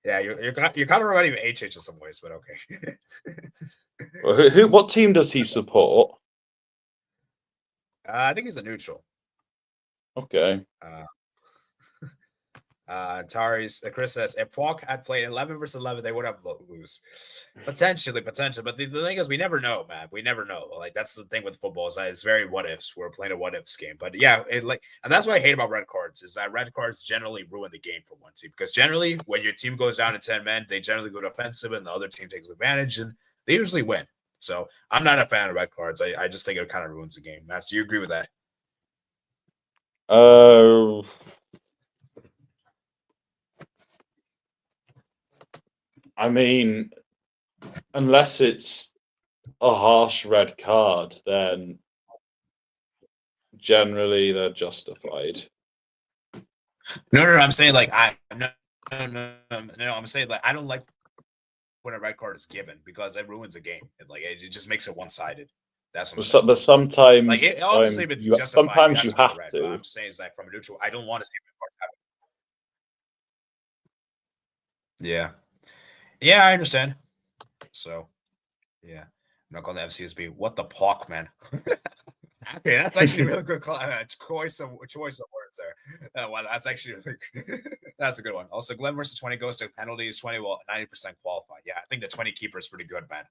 Speaker 1: Yeah, you're kind of reminding me of HH in some ways, but
Speaker 2: okay. What team does he support?
Speaker 1: I think he's a neutral.
Speaker 2: Okay.
Speaker 1: Chris says if PAOK had played 11 versus 11, they would have lose. Potentially. But the thing is, we never know, man. We never know. Like that's the thing with football is that it's very what ifs. We're playing a what ifs game. But yeah, and that's what I hate about red cards is that red cards generally ruin the game for one team because generally when your team goes down to 10 men, they generally go to offensive and the other team takes advantage and they usually win. So I'm not a fan of red cards. I just think it kind of ruins the game. Matt, do you agree with that?
Speaker 2: I mean, unless it's a harsh red card, then generally they're justified.
Speaker 1: No, I'm saying like no. I'm saying like I don't like when a red card is given because it ruins the game. It just makes it one-sided. That's what I'm saying.
Speaker 2: But sometimes,
Speaker 1: like obviously, if it's justified,
Speaker 2: sometimes you have to.
Speaker 1: But I'm saying is that from a neutral, I don't want to see red cards happen. Yeah, I understand. So, yeah, I'm not calling the FCSB. What the PAOK, man? Okay, that's actually a really good choice of words there. Well, that's actually that's a good one. Also, Glenn versus 20 goes to penalties. 20 will 90% qualify. Yeah, I think the 20 keeper is pretty good, man.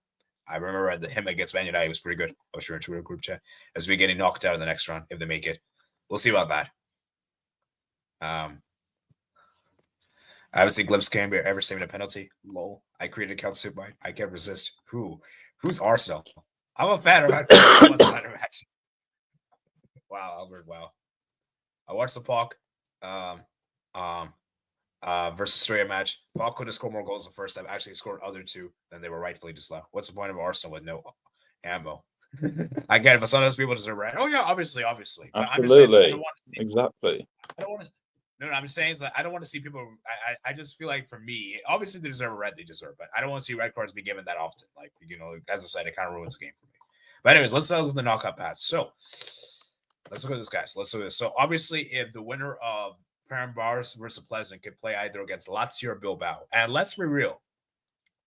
Speaker 1: I remember him against Man United was pretty good. I was sure into a group chat as we getting knocked out in the next round if they make it. We'll see about that. I haven't seen Glimpse Camber ever saving a penalty. Lol. I created a count soup. I can't resist. Who's Arsenal? I'm a fan of that one-sided match. Wow, Albert. Wow. I watched the PAOK versus Australia match. PAOK could have scored more goals the first time. Actually scored other two than they were rightfully disallowed. What's the point of Arsenal with no ammo? I get it, but sometimes people deserve red. Oh yeah, obviously.
Speaker 2: Absolutely.
Speaker 1: I don't want to see
Speaker 2: exactly.
Speaker 1: I don't want to. No, I'm just saying is I don't want to see people. I just feel like for me, obviously they deserve a red, they deserve, but I don't want to see red cards be given that often. Like as I said, it kind of ruins the game for me. But anyways, let's look at the knockout pass. So let's look at this, guys. Let's look at this. So obviously, if the winner of Ferencváros versus Pleasant could play either against Lazio or Bilbao, and let's be real,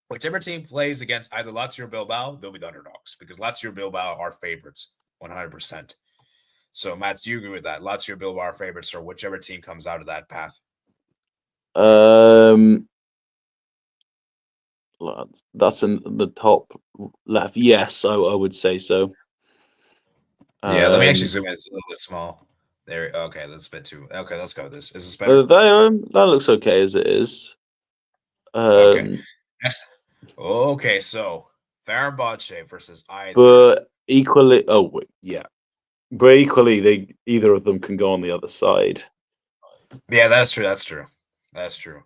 Speaker 1: whichever team plays against either Lazio or Bilbao, they'll be the underdogs because Lazio or Bilbao are favorites, 100%. So, Matt, do you agree with that? Lazio or Bilbao are favorites, or whichever team comes out of that path?
Speaker 2: That's in the top left. Yes, I would say so.
Speaker 1: Yeah, let me actually zoom in. It's a little bit small. There. Okay, that's a bit too. Okay, let's go with this. Is this better?
Speaker 2: That looks okay as it is.
Speaker 1: Okay. Yes. Okay, so Fenerbahce versus either.
Speaker 2: But equally, but equally, either of them can go on the other side.
Speaker 1: Yeah, that's true. That's true. That's true.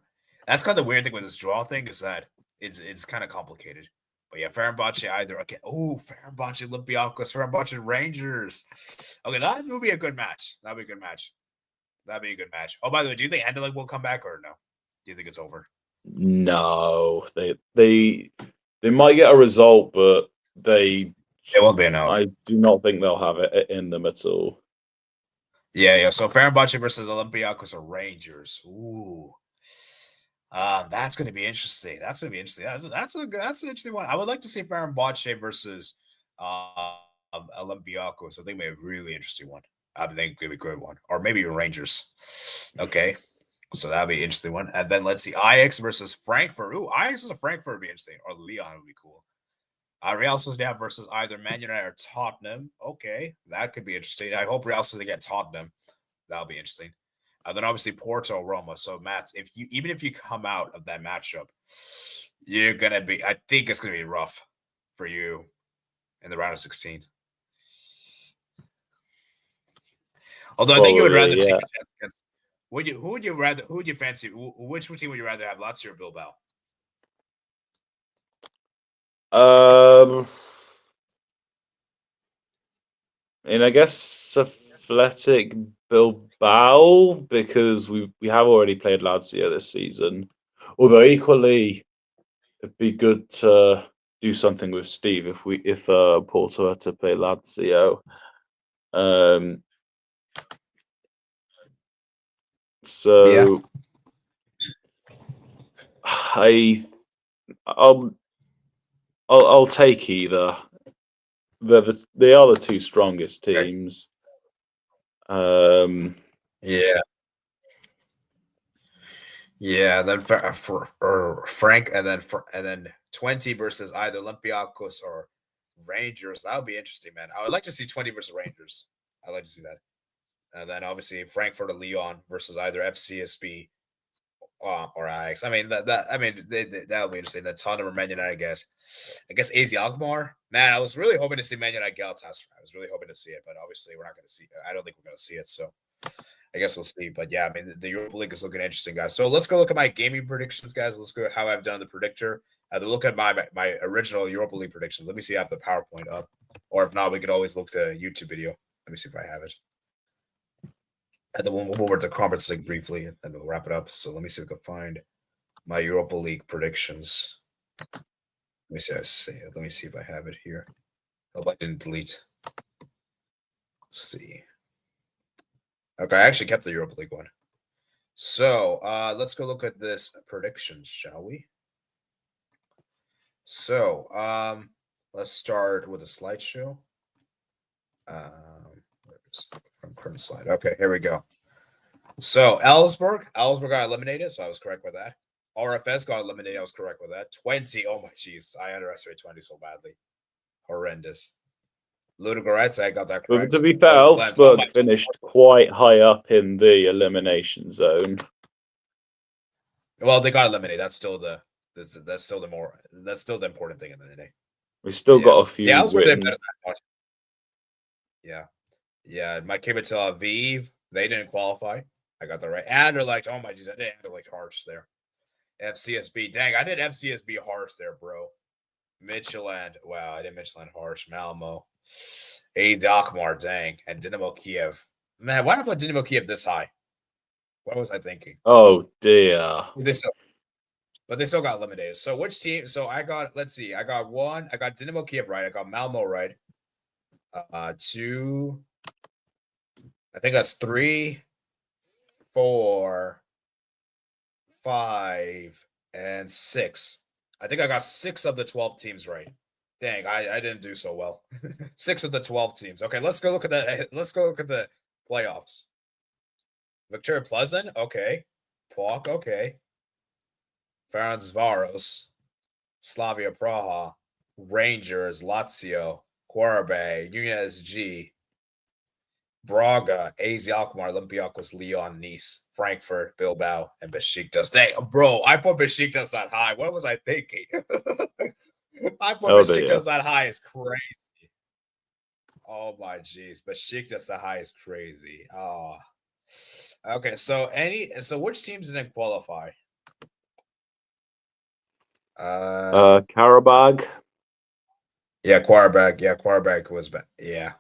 Speaker 1: That's kind of the weird thing with this draw thing is that it's kind of complicated. But yeah, Fenerbahce either. Okay. Oh, Fenerbahce Olympiacos, Fenerbahce Rangers. Okay, that would be a good match. That'd be a good match. That'd be a good match. Oh, by the way, do you think Antony will come back or no? Do you think it's over?
Speaker 2: No, they might get a result, but
Speaker 1: It won't be enough.
Speaker 2: I do not think they'll have it in them at all.
Speaker 1: Yeah. So Fenerbahce versus Olympiacos or Rangers. Ooh. That's going to be interesting. That's going to be interesting. That's an interesting one. I would like to see Fenerbahce versus Olympiacos. I think it'd be a really interesting one. I think it'd be a good one, or maybe Rangers. Okay, so that'd be an interesting one. And then let's see Ajax versus Frankfurt. Ooh, Ajax versus Frankfurt would be interesting, or Lyon would be cool. Real Sociedad versus either Man United or Tottenham. Okay, that could be interesting. I hope Real Sociedad get Tottenham. That'll be interesting. Then obviously Porto, Roma. So Matt, even if you come out of that matchup, you're gonna be. I think it's gonna be rough for you in the round of 16. Although I think you would rather take a chance against. Who would you rather? Who would you fancy? Which team would you rather have, Lazio or Bilbao?
Speaker 2: And I guess Athletic Bilbao, because we have already played Lazio this season. Although equally, it'd be good to do something with Steve if Porto had to play Lazio. So yeah. I'll take either. They are the two strongest teams.
Speaker 1: Yeah. Then for Frank, and then 20 versus either Olympiacos or Rangers. That would be interesting, man. I would like to see 20 versus Rangers. I'd like to see that. And then obviously Frankfurt or Lyon versus either FCSB or Ajax. I mean that would be interesting. The Tottenham or Man United, I guess AZ Alkmaar. Man, I was really hoping to see Man United Galatasaray. I was really hoping to see it, but obviously we're not going to see it. I don't think we're going to see it. So I guess we'll see. But yeah, I mean the Europa League is looking interesting, guys. So let's go look at my gaming predictions, guys. Let's go how I've done the predictor. Look at my original Europa League predictions. Let me see if I have the PowerPoint up, or if not, we could always look to a YouTube video. Let me see if I have it. And then we'll move over to the Conference League briefly, and then we'll wrap it up. So let me see if I can find my Europa League predictions. Let me see. Let me see if I have it here. Hope I didn't delete. Let's see. Okay, I actually kept the Europa League one. So let's go look at this predictions, shall we? So let's start with a slideshow. From current slide. Okay, here we go. So Ellsberg got eliminated, so I was correct with that. RFS got eliminated, I was correct with that. 20, oh my jeez, I underestimated 20 so badly. Horrendous. Ludogorets, I got that correct.
Speaker 2: But to be fair, Elfsberg finished quite high up in the elimination zone.
Speaker 1: Well, they got eliminated. That's still the important thing in the day.
Speaker 2: We still got a few wins.
Speaker 1: Yeah. My came to Tel Aviv. They didn't qualify. I got that right. Anderlecht. Oh my jeez, I did Anderlecht harsh there. FCSB. Dang, I did FCSB harsh there, bro. Midtjylland. Wow, I did Midtjylland harsh. Malmo. AZ Alkmaar. Dang. And Dynamo Kiev. Man, why did I put Dynamo Kiev this high? What was I thinking?
Speaker 2: Oh dear.
Speaker 1: But they still got eliminated. So which team? So I got, let's see. I got Dynamo Kiev right. I got Malmo right. 2. I think that's 3, 4, 5, and 6. I think I got 6 of the 12 teams right. Dang, I didn't do so well. 6 of the 12 teams. Okay, let's go look at that. Let's go look at the playoffs. Victoria Pleasant, okay. Pawk, okay. Ferencváros. Slavia Praha, Rangers, Lazio, Quarabay, Union SG, Braga, AZ Alkmaar, Olympiacos, Lyon, Nice, Frankfurt, Bilbao, and Besiktas. Dang, bro, I put Besiktas that high. What was I thinking? I put
Speaker 2: Oh dear.
Speaker 1: Besiktas that high is crazy. Oh my jeez, Besiktas that high is crazy. Oh, okay. So which teams didn't qualify?
Speaker 2: Karabag.
Speaker 1: Yeah, Quarterback. Yeah, Quarterback was bad. Yeah.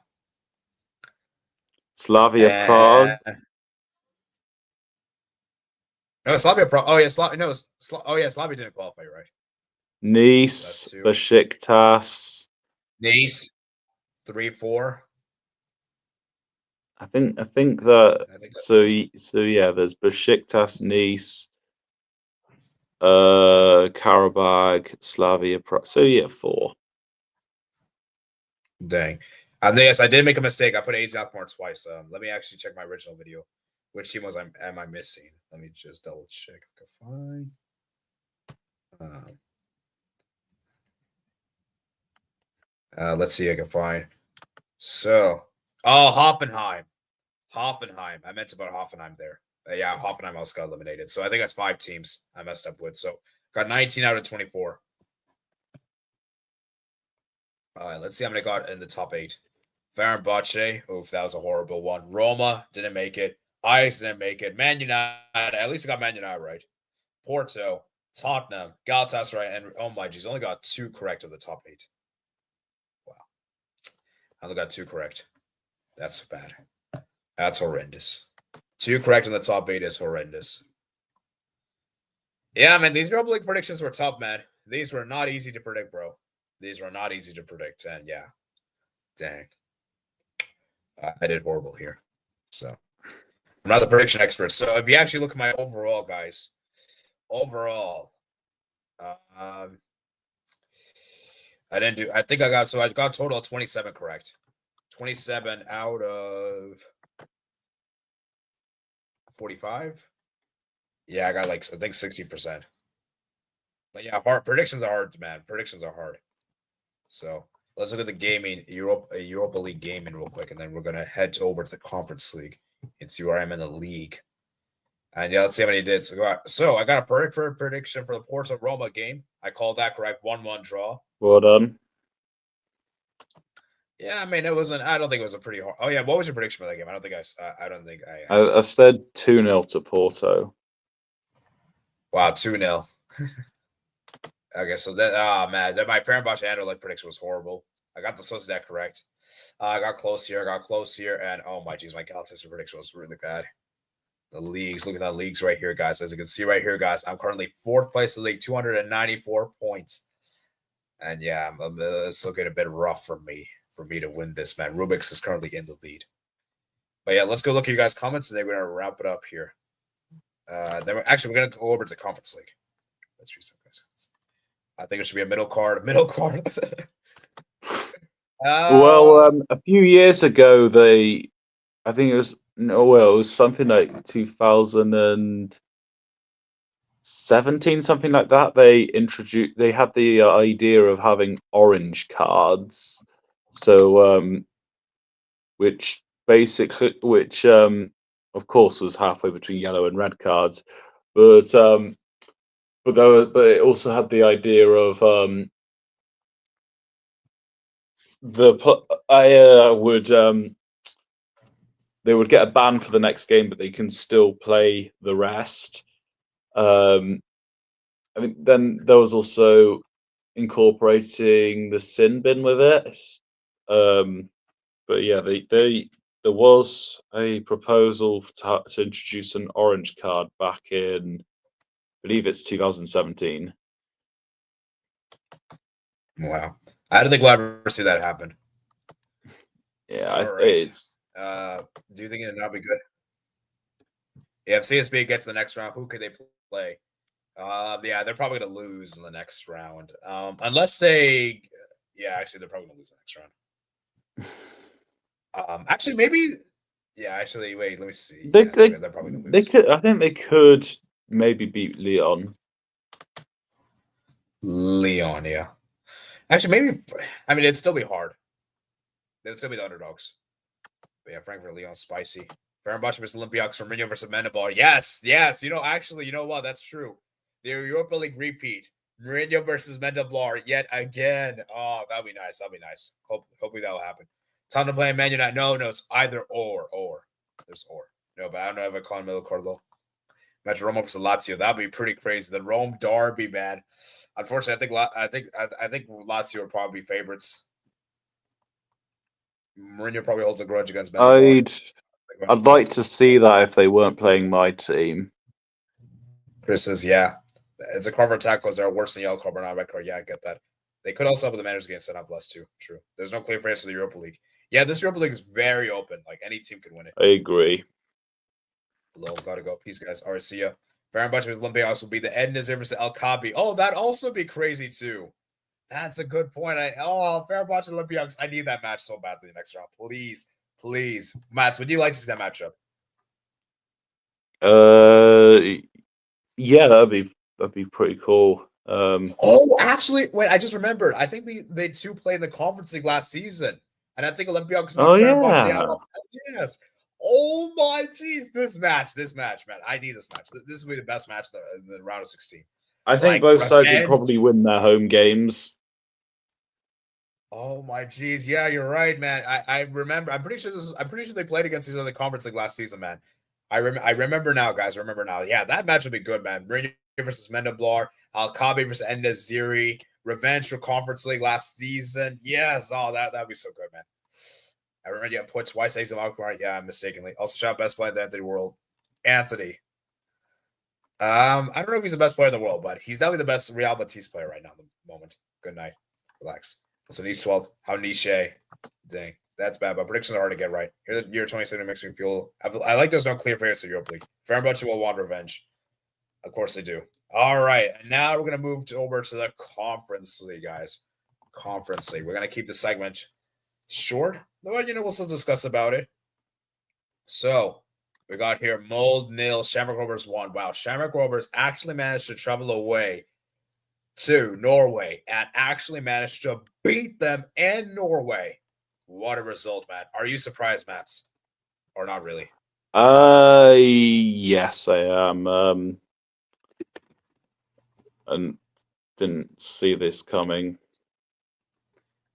Speaker 2: Slavia Prague.
Speaker 1: No, Slavia Pro. Oh yeah, Slavia didn't qualify, right?
Speaker 2: Nice,
Speaker 1: So
Speaker 2: Besiktas.
Speaker 1: Nice, 3-4.
Speaker 2: I think that.
Speaker 1: I think
Speaker 2: So yeah, there's Besiktas, Nice, Karabag, Slavia Prague. So yeah, 4.
Speaker 1: Dang. Yes, I did make a mistake. I put AZ Alkmaar twice. Let me actually check my original video. Which team am I missing? Let me just double check. Okay, fine. Let's see if I can find. So, Hoffenheim. I meant to put Hoffenheim there. Yeah, Hoffenheim also got eliminated. So I think that's 5 teams I messed up with. So got 19 out of 24. All right, let's see how many got in the top 8. Fenerbahce. Oof, that was a horrible one. Roma didn't make it. Ajax didn't make it. Man United. At least I got Man United right. Porto, Tottenham, Galatasaray, and oh my geez, only got 2 correct of the top 8. Wow. I only got 2 correct. That's bad. That's horrendous. 2 correct in the top 8 is horrendous. Yeah, man, these Europa League predictions were tough, man. These were not easy to predict, bro. These were not easy to predict, and yeah, dang, I did horrible here. So I'm not the prediction expert. So if you actually look at my overall, guys, I didn't do. I think I got total of 27 correct. 27 out of 45. Yeah, I got I think 60%. But yeah, predictions are hard, man. Predictions are hard. So let's look at the gaming Europa League gaming real quick, and then we're gonna head over to the Conference League and see where I'm in the league. And yeah, let's see how many did. So I got a prediction for the Porto Roma game. I called that correct. 1-1 draw.
Speaker 2: Well done.
Speaker 1: Yeah, I mean it wasn't. I don't think it was a pretty hard. Oh yeah, what was your prediction for that game? I don't think
Speaker 2: I said 2-0 to Porto.
Speaker 1: Wow, 2-0. Okay, so that man, my Fenerbahce Anderlecht prediction was horrible. I got the Sociedad correct. I got close here, and oh my geez, my Galatasaray prediction was really bad. The leagues, look at the leagues right here, guys. As you can see right here, guys, I'm currently 4th place in the league, 294 points. And yeah, it's looking a bit rough for me to win this, man. Rubik's is currently in the lead. But yeah, let's go look at you guys' comments, and then we're gonna wrap it up here. Then we're gonna go over to the Conference League. Let's read some guys. I think it should be a middle card.
Speaker 2: Well, a few years ago, I think it was it was something like 2017, something like that. They had the idea of having orange cards, so which of course was halfway between yellow and red cards, but it also had the idea of they would get a ban for the next game, but they can still play the rest. I think then there was also incorporating the sin bin with it. But yeah, there was a proposal to introduce an orange card back in, I believe it's 2017.
Speaker 1: Wow, I don't think we'll ever see that happen.
Speaker 2: Yeah,
Speaker 1: it's. Do you think it'll not be good? Yeah, if CSB gets the next round, who could they play? Yeah, they're probably gonna lose in the next round. Unless they, yeah, actually, they're probably gonna lose the next round. Actually, maybe. Yeah, actually, wait. Let me see. They're probably gonna lose.
Speaker 2: I think they could maybe beat Lyon.
Speaker 1: Leon, yeah. Actually, maybe. I mean, it'd still be hard. They'd still be the underdogs. But yeah, Frankfurt, Leon, spicy. Fenerbahce versus Olympiacos, Mourinho versus Mendebal. Yes. Actually, you know what? That's true. The Europa League repeat. Mourinho versus Mendeblar yet again. Oh, that'd be nice. Hopefully that'll happen. Time to play Man United. No, it's either or. There's or. No, but I don't know if I call him Carlo. Match Roma versus Lazio. That'd be pretty crazy. The Rome derby, man. Unfortunately, I think Lazio are probably favorites. Mourinho probably holds a grudge against Mendeblar.
Speaker 2: I'd like to see that if they weren't playing my team.
Speaker 1: Chris says, yeah. It's a cover tackles that are worse than yellow card or not red card. Yeah, I get that. They could also have the managers game set up less too. True. There's no clear face for the Europa League. Yeah, this Europa League is very open. Like any team could win it.
Speaker 2: I agree.
Speaker 1: Hello, gotta go. Peace, guys. All right, see ya. Fenerbahce with Olympiacos will be the Edna versus El Kabi. Oh, that'd also be crazy too. That's a good point. Fenerbahce and Olympiacos. I need that match so badly the next round. Please. Mats, would you like to see that matchup?
Speaker 2: Yeah, that'd be pretty cool.
Speaker 1: Actually, wait, I just remembered. I think they two played in the Conference League last season. And I think Olympiacos yes. Oh my geez, this match, man. I need this match. This will be the best match in the round of 16.
Speaker 2: I think both sides would probably win their home games.
Speaker 1: Oh my geez, yeah, you're right, man. I remember. I'm pretty sure they played against each other in the Conference League last season, man. I remember now, guys. Yeah, that match would be good, man. Mourinho versus Mendeblar, Alcabe versus Endaziri, revenge for Conference League last season. Yes, that'd be so good, man. I remember you put twice Ace of Alkmaar. Yeah, mistakenly. Also, shout out best player in the Antony world, Antony. I don't know if he's the best player in the world, but he's definitely the best Real Betis player right now at the moment. Good night. Relax. So Nice 12. How niche. Dang. That's bad, but predictions are hard to get right. Here, the year 27 makes me feel. I like those no clear favorites of Europa League. Fenerbahce will want revenge. Of course they do. All right, and now we're gonna move over to the Conference League, guys. Conference League. We're gonna keep the segment short, but we'll still discuss about it. So we got here Mold nil, Shamrock Rovers 1. Wow, Shamrock Rovers actually managed to travel away to Norway and actually managed to beat them in Norway. What a result, man. Are you surprised, Mats? Or not really?
Speaker 2: Yes, I am. And didn't see this coming.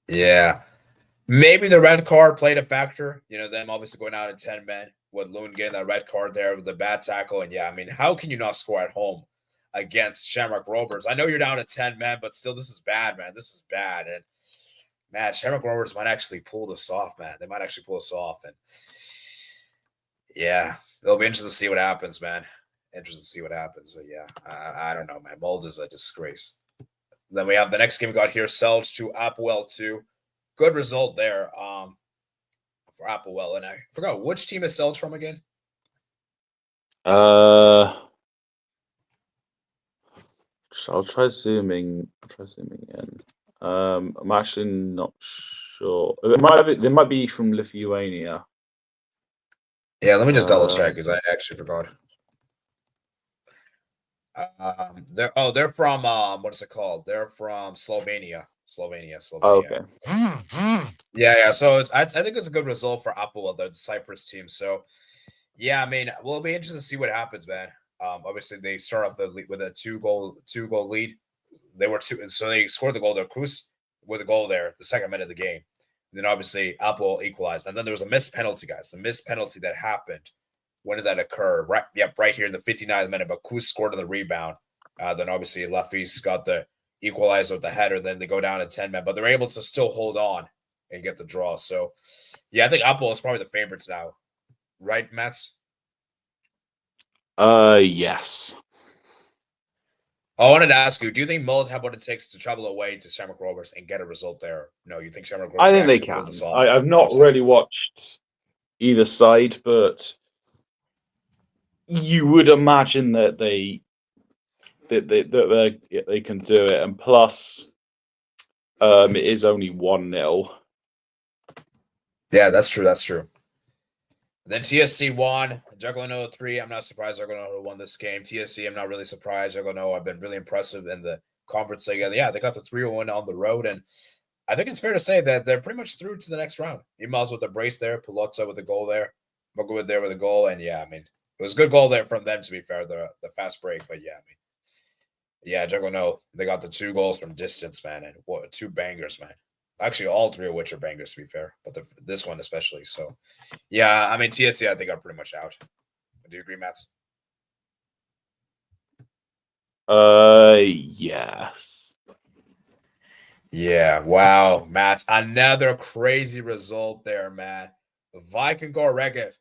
Speaker 1: Yeah. Maybe the red card played a factor. Them obviously going out in 10 men with Loon getting that red card there with the bad tackle. And yeah, I mean, how can you not score at home against Shamrock Rovers? I know you're down to 10 men, but still, this is bad, man. This is bad. And man, Shamrock Rovers might actually pull this off, man. They might actually pull this off. And yeah, it'll be interesting to see what happens, man. Interesting to see what happens. So yeah, I don't know, man. Mold is a disgrace. Then we have the next game we got here, Selge to Applewell 2. Good result there for Applewell. And I forgot, which team is Selge from again?
Speaker 2: I'll try zooming in. I'm actually not sure. They might be from Lithuania.
Speaker 1: Yeah, let me just double check because I actually forgot. They're from what is it called? They're from Slovenia.
Speaker 2: Oh, okay.
Speaker 1: Yeah. So I think it's a good result for Applewell, the Cyprus team. So yeah, I mean, it'll be interesting to see what happens, man. Obviously they start off the lead with a two goal lead. They were two, so they scored the goal there. Cruz with a goal there, the second minute of the game. And then obviously Applewell equalized, and then there was a missed penalty, guys. The missed penalty that happened. When did that occur? Right here in the 59th minute. But Kuz scored on the rebound. Then obviously Lafis got the equalizer with the header. Then they go down to 10 men, but they're able to still hold on and get the draw. So yeah, I think Apple is probably the favorites now, right, Mats?
Speaker 2: Yes.
Speaker 1: I wanted to ask you: do you think Mullet have what it takes to travel away to Shamrock Rovers and get a result there? No, you think Shamrock Rovers?
Speaker 2: I think they can. I've not really watched either side, but you would imagine that they can do it, and plus, it is only 1-0.
Speaker 1: Yeah, that's true. Then TSC won. Juggalo 3. I'm not surprised Juggalo won this game. TSC, I'm not really surprised. Juggalo have been really impressive in the Conference League. And yeah, they got the 3-1 on the road. And I think it's fair to say that they're pretty much through to the next round. Immals with the brace there, Pelotza with the goal there, Mogul there with a goal. And yeah, I mean, it was a good goal there from them, to be fair, the fast break. But yeah, I mean, yeah, Juggle, no, they got the 2 goals from distance, man. And what 2 bangers, man. Actually, all 3 of which are bangers, to be fair. But this one especially. So yeah, I mean, TSC, I think, are pretty much out. Do you agree, Matt?
Speaker 2: Yes.
Speaker 1: Yeah, wow, Matt. Another crazy result there, man. Viking Regev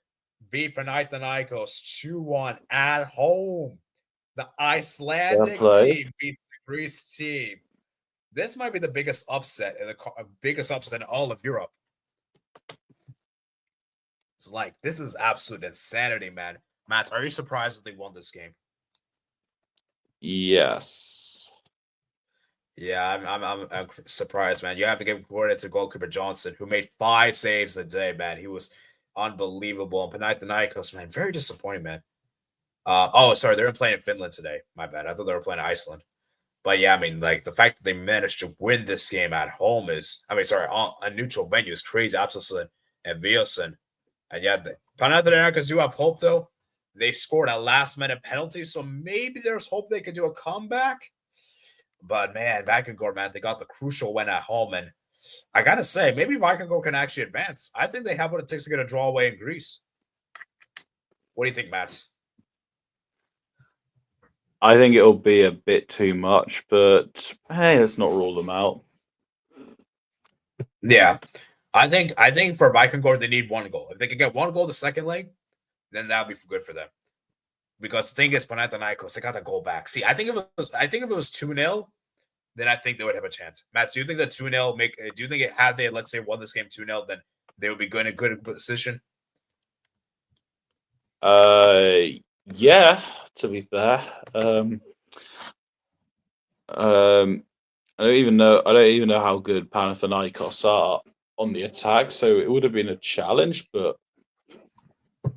Speaker 1: beat Panathinaikos 2-1 at home. The Icelandic team beats the Greece team. This might be the biggest upset in all of Europe. It's like, this is absolute insanity, man. Matt, are you surprised that they won this game?
Speaker 2: Yes.
Speaker 1: Yeah, I'm surprised, man. You have to give credit to goalkeeper Johnson, who made 5 saves a day, man. He was unbelievable. And Panathinaikos, man, very disappointing, man. Sorry, they're playing in Finland today. My bad. I thought they were playing Iceland. But yeah, I mean, like, the fact that they managed to win this game at home on a neutral venue is crazy. Absolutely. And Viasen. And yeah, Panathinaikos do have hope, though. They scored a last-minute penalty, so maybe there's hope they could do a comeback. But man, Vikingor, man, they got the crucial win at home. And I got to say, maybe Vikingor can actually advance. I think they have what it takes to get a draw away in Greece. What do you think, Matt?
Speaker 2: I think it'll be a bit too much, but hey, let's not rule them out.
Speaker 1: Yeah. I think for Vikingor, they need 1 goal. If they can get 1 goal the second leg, then that'll be good for them. Because the thing is, Panathinaikos, they got the goal back. See, I think if it was 2-0, then I think they would have a chance. Matt, do you think that 2-0 do you think had they, let's say, won this game 2-0, then they would be good in a good position?
Speaker 2: Yeah, to be fair. I don't even know how good Panathinaikos are on the attack, so it would have been a challenge, but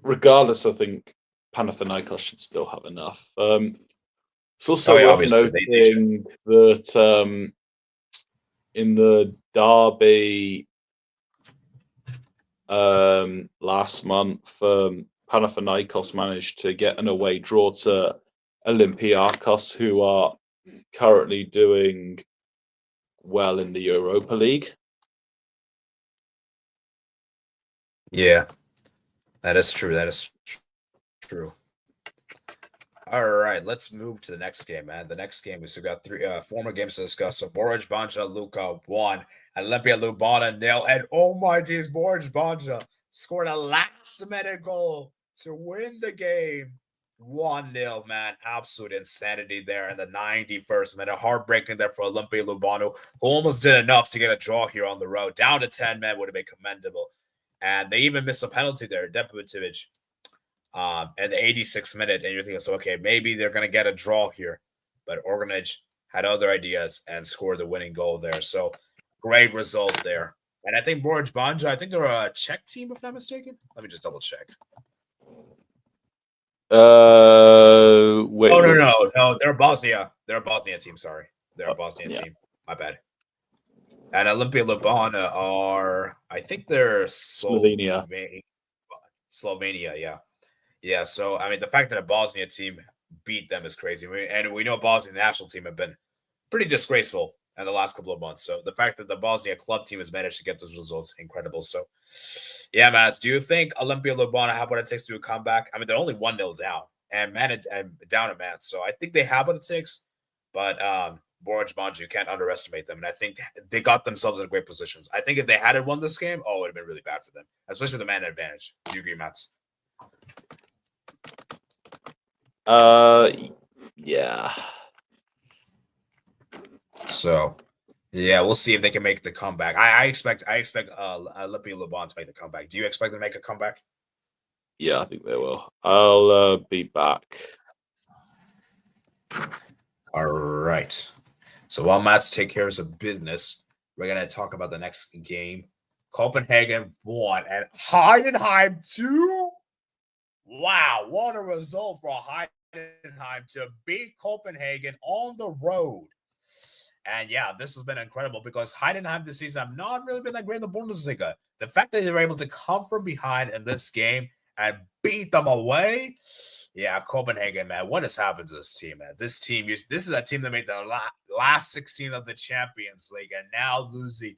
Speaker 2: regardless, I think Panathinaikos should still have enough. It's also worth
Speaker 1: obviously,
Speaker 2: noting that in the derby last month, Panathinaikos managed to get an away draw to Olympiacos, who are currently doing well in the Europa League.
Speaker 1: Yeah, that is true. That is true. All right, let's move to the next game, man. The next game, we still got 4 more games to discuss. So Borj Banja Luka 1, Olympia Ljubljana 0, and oh my geez, Borj Banja scored a last-minute goal to win the game 1-0, man. Absolute insanity there in the 91st minute. Heartbreaking there for Olympia Ljubljana, who almost did enough to get a draw here on the road. Down to 10, man, would have been commendable. And they even missed a penalty there, Depovic. At the 86th minute, and you're thinking, so okay, maybe they're going to get a draw here. But Organage had other ideas and scored the winning goal there. So great result there. And I think Borj Banja, I think they're a Czech team, if not mistaken. Let me just double check.
Speaker 2: Wait.
Speaker 1: No, they're Bosnia. They're a Bosnia team. Sorry, they're a Bosnia team. My bad. And Olympia Ljubljana are, I think they're
Speaker 2: Slovenia.
Speaker 1: Slovenia, yeah. Yeah, so, I mean, the fact that a Bosnia team beat them is crazy. And we know Bosnia national team have been pretty disgraceful in the last couple of months. So the fact that the Bosnia club team has managed to get those results, incredible. So, yeah, Matt, do you think Olympia Ljubljana have what it takes to do a comeback? I mean, they're only 1-0 down and down at Matt. So I think they have what it takes. But Borj Banja, you can't underestimate them. And I think they got themselves in great positions. I think if they hadn't won this game, it would have been really bad for them, especially with the man advantage. Do you agree, Matt?
Speaker 2: Yeah.
Speaker 1: So, yeah, we'll see if they can make the comeback. I expect Olympia Ljubljana to make the comeback. Do you expect them to make a comeback?
Speaker 2: Yeah, I think they will. I'll be back.
Speaker 1: All right. So while Matt's take care of some business, we're gonna talk about the next game. Copenhagen 1 and Heidenheim 2. Wow, what a result for Heidenheim to beat Copenhagen on the road. And yeah, this has been incredible because Heidenheim this season have not really been that great in the Bundesliga. The fact that they were able to come from behind in this game and beat them away, yeah, Copenhagen, man, what has happened to this team, man? This is that team that made the last 16 of the Champions League and now losing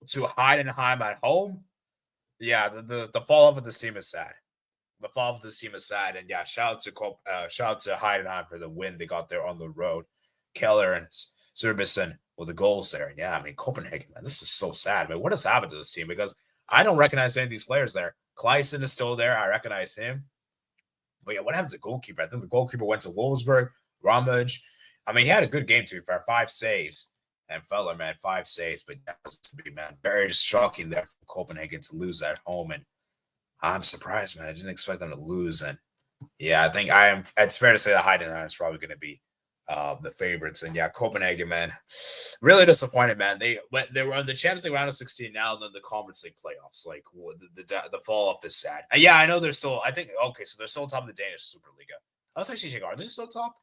Speaker 1: to Heidenheim at home. Yeah, the fall off of this team is sad. The fall of this team is sad, and yeah, shout out to Heidenheim for the win they got there on the road. Keller and Serbison with the goals there. And yeah, I mean, Copenhagen, man, this is so sad. Man, what has happened to this team? Because I don't recognize any of these players there. Kleisen is still there. I recognize him. But yeah, what happened to the goalkeeper? I think the goalkeeper went to Wolfsburg. Ramage. I mean, he had a good game, to be fair. 5 saves. And Feller, man, 5 saves. But that was to be, man, very shocking there for Copenhagen to lose at home. And I'm surprised, man. I didn't expect them to lose. And yeah, I think it's fair to say that Heidenheim is probably going to be the favorites. And yeah, Copenhagen, man, really disappointed, man. They were in the Champions League round of 16 now, and then the Conference League playoffs. Like the fall off is sad. And yeah, I know they're still. I think okay, so they're still top of the Danish Superliga. I was actually checking. Are they still top?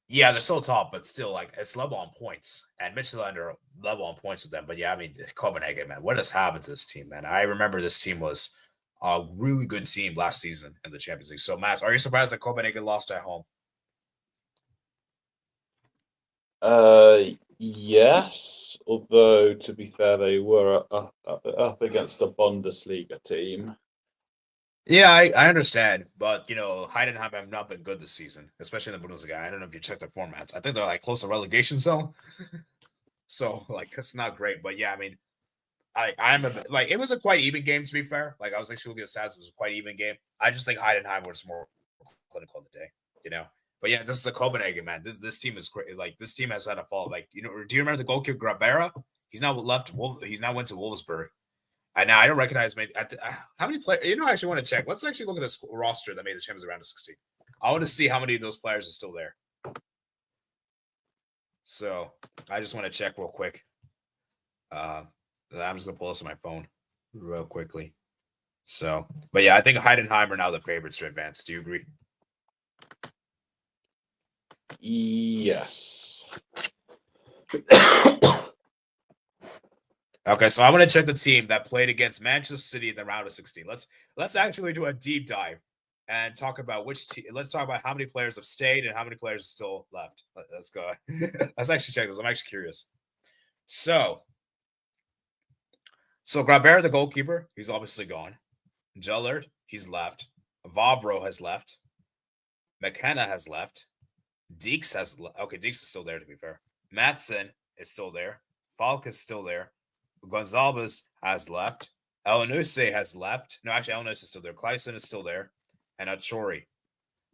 Speaker 1: Yeah, they're still top, but still, like, it's level on points. And Midtjylland are level on points with them. But yeah, I mean, Copenhagen, man, what has happened to this team, man? I remember this team was a really good team last season in the Champions League. So, Matt, are you surprised that Copenhagen lost at home?
Speaker 2: Yes. Although, to be fair, they were up against a Bundesliga team.
Speaker 1: Yeah, I understand, but Heidenheim have not been good this season, especially in the Bundesliga. I don't know if you checked their formats. I think they're like close to relegation zone, so like it's not great. But yeah, I mean, I'm a bit, like it was a quite even game to be fair. Like I was actually looking at stats, it was a quite even game. I just think Heidenheim was more clinical in the day. But yeah, this is a Copenhagen, man. This team is great. Like this team has had a fall. Like do you remember the goalkeeper Grabera? He's now left. He's now went to Wolfsburg. And now I don't recognize how many players. I actually want to check. Let's actually look at this roster that made the Champions round of 16. I want to see how many of those players are still there. So I just want to check real quick. I'm just gonna pull this on my phone real quickly. So, but yeah, I think Heidenheim are now the favorites to advance. Do you agree?
Speaker 2: Yes.
Speaker 1: Okay, so I want to check the team that played against Manchester City in the round of 16. Let's actually do a deep dive and talk about which team. Let's talk about how many players have stayed and how many players are still left. Let's go. Let's actually check this. I'm actually curious. So Grabera, the goalkeeper, he's obviously gone. Jellert, he's left. Vavro has left. McKenna has left. Deeks has left. Okay, Deeks is still there, to be fair. Madsen is still there. Falk is still there. Gonzalez has left. Elenuse has left. No, actually, Elenuse is still there. Kleisen is still there. And Achori.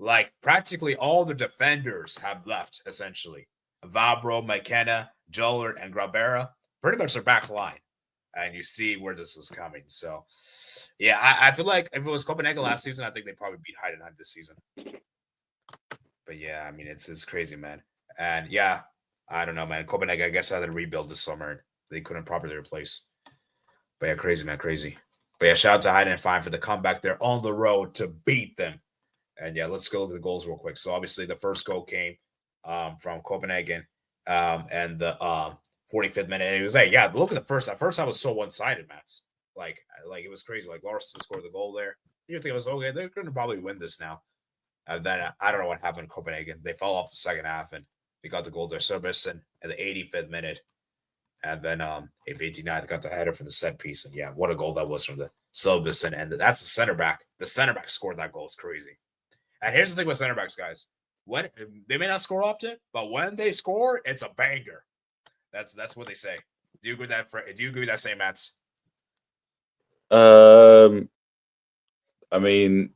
Speaker 1: Like, practically all the defenders have left, essentially. Vabro, McKenna, Jollert, and Grabera. Pretty much their back line. And you see where this is coming. So, yeah, I feel like if it was Copenhagen last season, I think they probably beat Heidenheim this season. But, yeah, I mean, it's crazy, man. And, yeah, I don't know, man. Copenhagen, I guess, had to rebuild this summer. They couldn't properly replace. But yeah, crazy, man, crazy. But yeah, shout out to Heidenheim for the comeback. They're on the road to beat them. And yeah, let's go look at the goals real quick. So obviously the first goal came from Copenhagen and the 45th minute. And it was like, yeah, look at the first. At first, I was so one-sided, Mats. Like it was crazy. Like Larson scored the goal there. You think it was okay? They're going to probably win this now. And then I don't know what happened in Copenhagen. They fell off the second half and they got the goal there. Serbison at the 85th minute. And then if 89 got the header for the set piece. And yeah, what a goal that was from the Silvesen. And that's the center back. The center back scored that goal. It's crazy. And here's the thing with center backs, guys. When they may not score often, but when they score, it's a banger. That's what they say. Do you agree with that? Do you agree with that, same Mats?
Speaker 2: I mean,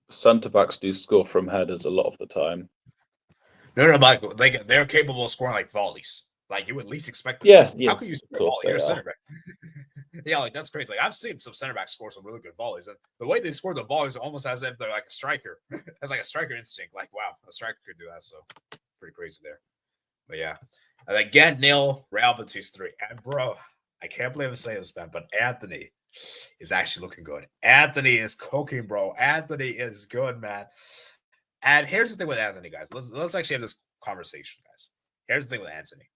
Speaker 2: centre backs do score from headers a lot of the time.
Speaker 1: No, like they're capable of scoring like volleys. Like you would at least expect them.
Speaker 2: Yes,
Speaker 1: How can you score a volley? You're a
Speaker 2: are.
Speaker 1: center back. Yeah, like that's crazy. Like I've seen some center backs score some really good volleys, and the way they score the volleys almost as if they're like a striker. It's like a striker instinct. Like wow, a striker could do that. So pretty crazy there. But yeah, and then Ghent 0, Real Betis 3. And bro, I can't believe I'm saying this, man, but Antony is actually looking good. Antony is cooking, bro. Antony is good, man. And here's the thing with Antony, guys. Let's actually have this conversation, guys. Here's the thing with Antony.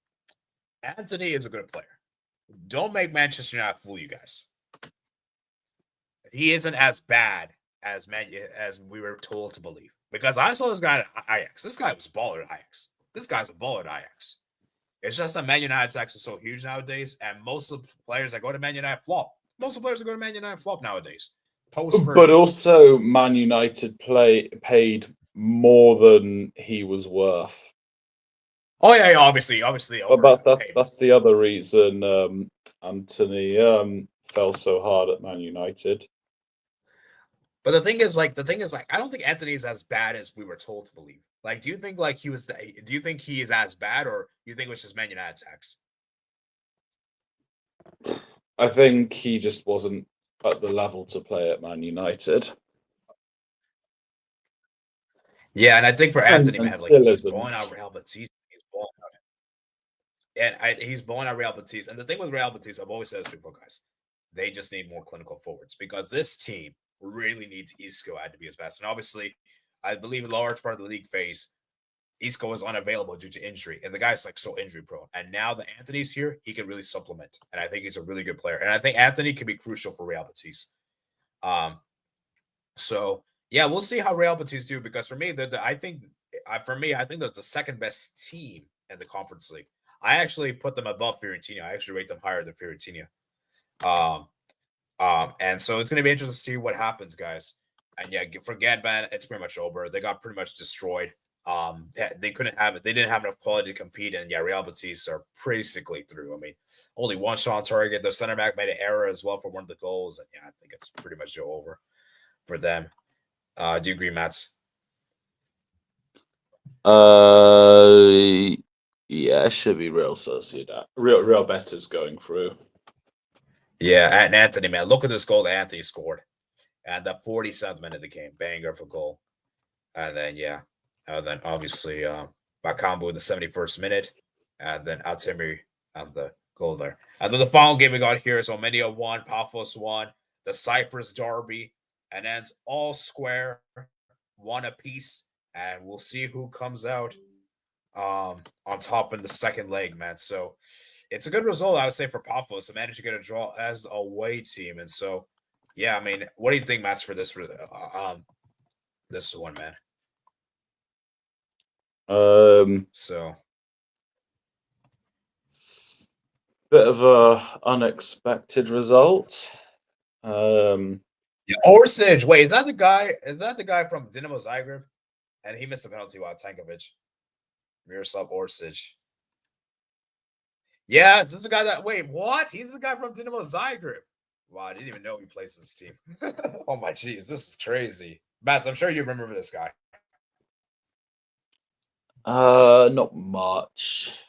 Speaker 1: Antony is a good player. Don't make Manchester United fool you guys. He isn't as bad as we were told to believe. Because I saw this guy at Ajax. This guy was baller at Ajax. This guy's a baller at Ajax. It's just that Man United's actually so huge nowadays, and most of the players that go to Man United flop. Most of the players that go to Man United flop nowadays.
Speaker 2: But also, Man United paid more than he was worth.
Speaker 1: Oh yeah, obviously.
Speaker 2: But that's the other reason Antony fell so hard at Man United.
Speaker 1: But the thing is, I don't think Antony is as bad as we were told to believe. Like, do you think do you think he is as bad, or do you think it was just Man United's tax?
Speaker 2: I think he just wasn't at the level to play at Man United.
Speaker 1: Yeah, and I think for Antony, man, like he's balling out Real Betis. He's balling out Real Betis. And the thing with Real Betis, I've always said this before, guys, they just need more clinical forwards because this team really needs Isco to be his best. And obviously, I believe a large part of the league phase, Isco is unavailable due to injury, and the guy's like so injury prone. And now that Antony's here, he can really supplement, and I think he's a really good player. And I think Antony can be crucial for Real Betis. So yeah, we'll see how Real Betis do because for me, I think they're the second best team in the Conference League. I actually put them above Fiorentina. I actually rate them higher than Fiorentina. And so it's going to be interesting to see what happens, guys. And yeah, forget, man, it's pretty much over. They got pretty much destroyed. They couldn't have it. They didn't have enough quality to compete. And yeah, Real Betis are basically through. I mean, only one shot on target. The center back made an error as well for one of the goals. And yeah, I think it's pretty much over for them. Do you agree, Matt?
Speaker 2: Yeah, it should be Real Sociedad. Real Betis going through.
Speaker 1: Yeah, and Antony, man, look at this goal that Antony scored. And the 47th minute of the game, banger for goal. And then, yeah. And then, obviously, Bakambu in the 71st minute. And then Altimi on the goal there. And then the final game we got here is Omedia 1, Paphos 1, the Cyprus Derby. And ends all square, 1 apiece. And we'll see who comes out on top in the second leg, man. So it's a good result, I would say, for Paphos to manage to get a draw as a away team. And so, yeah, I mean, what do you think, Matt, for this one, man? So
Speaker 2: bit of a unexpected result.
Speaker 1: Yeah, Orsic. Wait, is that the guy? Is that the guy from Dinamo Zagreb? And he missed a penalty while Tankovic. Miroslav Orsic. Yeah, is this the guy that? Wait, what? He's the guy from Dinamo Zagreb. Wow, I didn't even know he plays this team. Oh my jeez, this is crazy. Mats, I'm sure you remember this guy.
Speaker 2: Not much.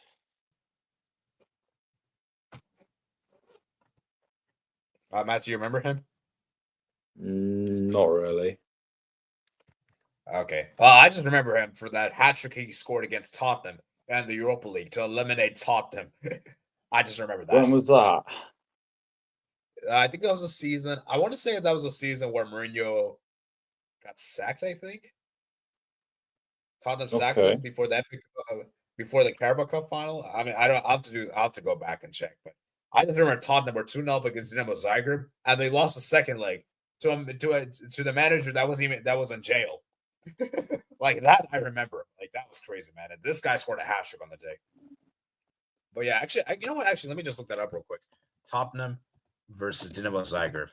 Speaker 1: Mats, you remember him?
Speaker 2: Not really.
Speaker 1: Okay. Well, I just remember him for that hat trick he scored against Tottenham and the Europa League to eliminate Tottenham. I just remember that.
Speaker 2: When was that?
Speaker 1: I think that was a season. I want to say that was a season where Mourinho got sacked, I think. Tottenham sacked him before the Carabao Cup final. I mean, I'll have to go back and check, but I just remember Tottenham were 2-0 against Dinamo Zagreb, and they lost the second leg to the manager that was in jail. Like that, I remember. Like that was crazy, man. And this guy scored a hat trick on the day. But yeah, actually, you know what? Actually, let me just look that up real quick. Tottenham versus Dinamo Zagreb.